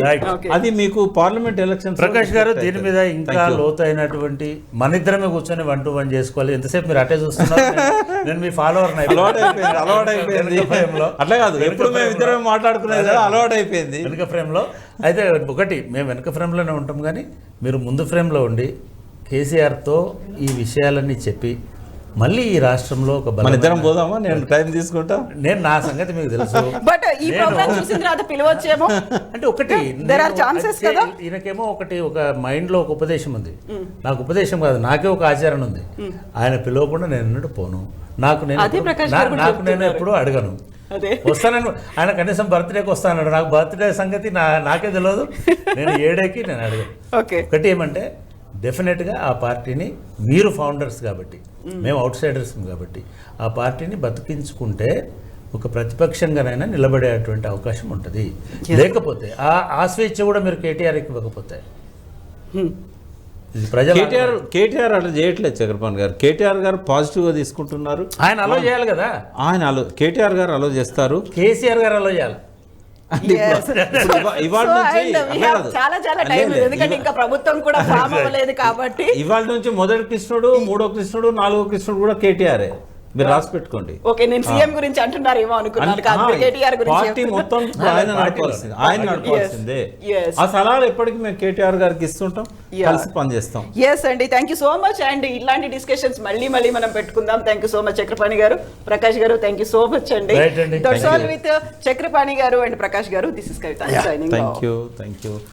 అది మీకు పార్లమెంట్ ఎలక్షన్. ప్రకాష్ గారు దీని మీద ఇంకా లోతైనటువంటి మన ఇద్దరమే కూర్చొని 1-to-1 చేసుకోవాలి. ఎంతసేపు మీరు అటే చూస్తున్నారు, నేను మీ ఫాలోవర్. అలవాటు అయిపోయింది అట్లా కాదు, ఎప్పుడు మేము ఇద్దరమే మాట్లాడుకునేది అలవాటు అయిపోయింది వెనుక ఫ్రేమ్లో. అయితే ఒకటి, మేము వెనుక ఫ్రేమ్లోనే ఉంటాం కానీ మీరు ముందు ఫ్రేమ్లో ఉండి కేసీఆర్తో ఈ విషయాలన్నీ చెప్పి మళ్ళీ ఈ రాష్ట్రంలో ఒక ఇద్దరం పోదామా, నేను టైం తీసుకుంటా. నేను నా సంగతి మీకు తెలుసు, బట్ ఈ ప్రోగ్రామ్ చూసిన తర్వాత పిలవచ్చేమో. అంటే ఒకటి ఈయనకేమో ఒక మైండ్ లో ఒక ఉపదేశం ఉంది, నాకు ఉపదేశం కాదు, నాకే ఒక ఆచరణ ఉంది. ఆయన పిలవకుండా నేను ఎన్నడూ పోను, నాకు నేను ఎప్పుడూ అడగను, వస్తానని. ఆయన కనీసం బర్త్డేకి వస్తానన్నాడు, నాకు బర్త్డే సంగతి నాకే తెలియదు, నేను ఏడేకి నేను అడగను. ఒకటి ఏమంటే డెఫినెట్గా ఆ పార్టీని, మీరు ఫౌండర్స్ కాబట్టి, మేము అవుట్ సైడర్స్ కాబట్టి, ఆ పార్టీని బతికించుకుంటే ఒక ప్రతిపక్షంగానైనా నిలబడేటువంటి అవకాశం ఉంటుంది. లేకపోతే ఆ స్వేచ్ఛ కూడా మీరు కేటీఆర్కి ఇవ్వకపోతే కేటీఆర్ అట్లా చేయట్లేదు చక్రపాణి గారు. కేటీఆర్ గారు పాజిటివ్గా తీసుకుంటున్నారు. ఆయన అలో చేయాలి కదా, కేటీఆర్ గారు అలో చేస్తారు, కేసీఆర్ గారు అలో చేయాలి. ఇవాళ నుంచి మొదటి కృష్ణుడు, 3వ కృష్ణుడు, 4వ కృష్ణుడు కూడా కేటీఆర్. మీరు రాసి పెట్టుకోండి. ఓకే, నేను సీఎం గురించి అంటున్నారేమో అనుకున్నాను, కాదు కేటీఆర్ గురించి పార్టీ మొత్తం ఆయన నడపాల్సింది, ఆయన నడపాల్సిందే. Yes. ఆ సలహాలు ఎప్పటికీ మేము కేటీఆర్ గారికి ఇస్తుంటాం, కలిసి పనిచేస్తాం. ఎస్ అండి, thank you so much. And ఇలాంటి డిస్కషన్స్ మళ్ళీ మనం పెట్టుకుందాం. Thank you so much Chakrapani గారు, ప్రకాష్ గారు, థ్యాంక్ యూ సో మచ్ అండి. Right అండి. దట్స్ ఆల్ విత్ చక్రపాణి గారు అండ్ ప్రకాష్ గారు. This is Kavitha signing off. Thank you.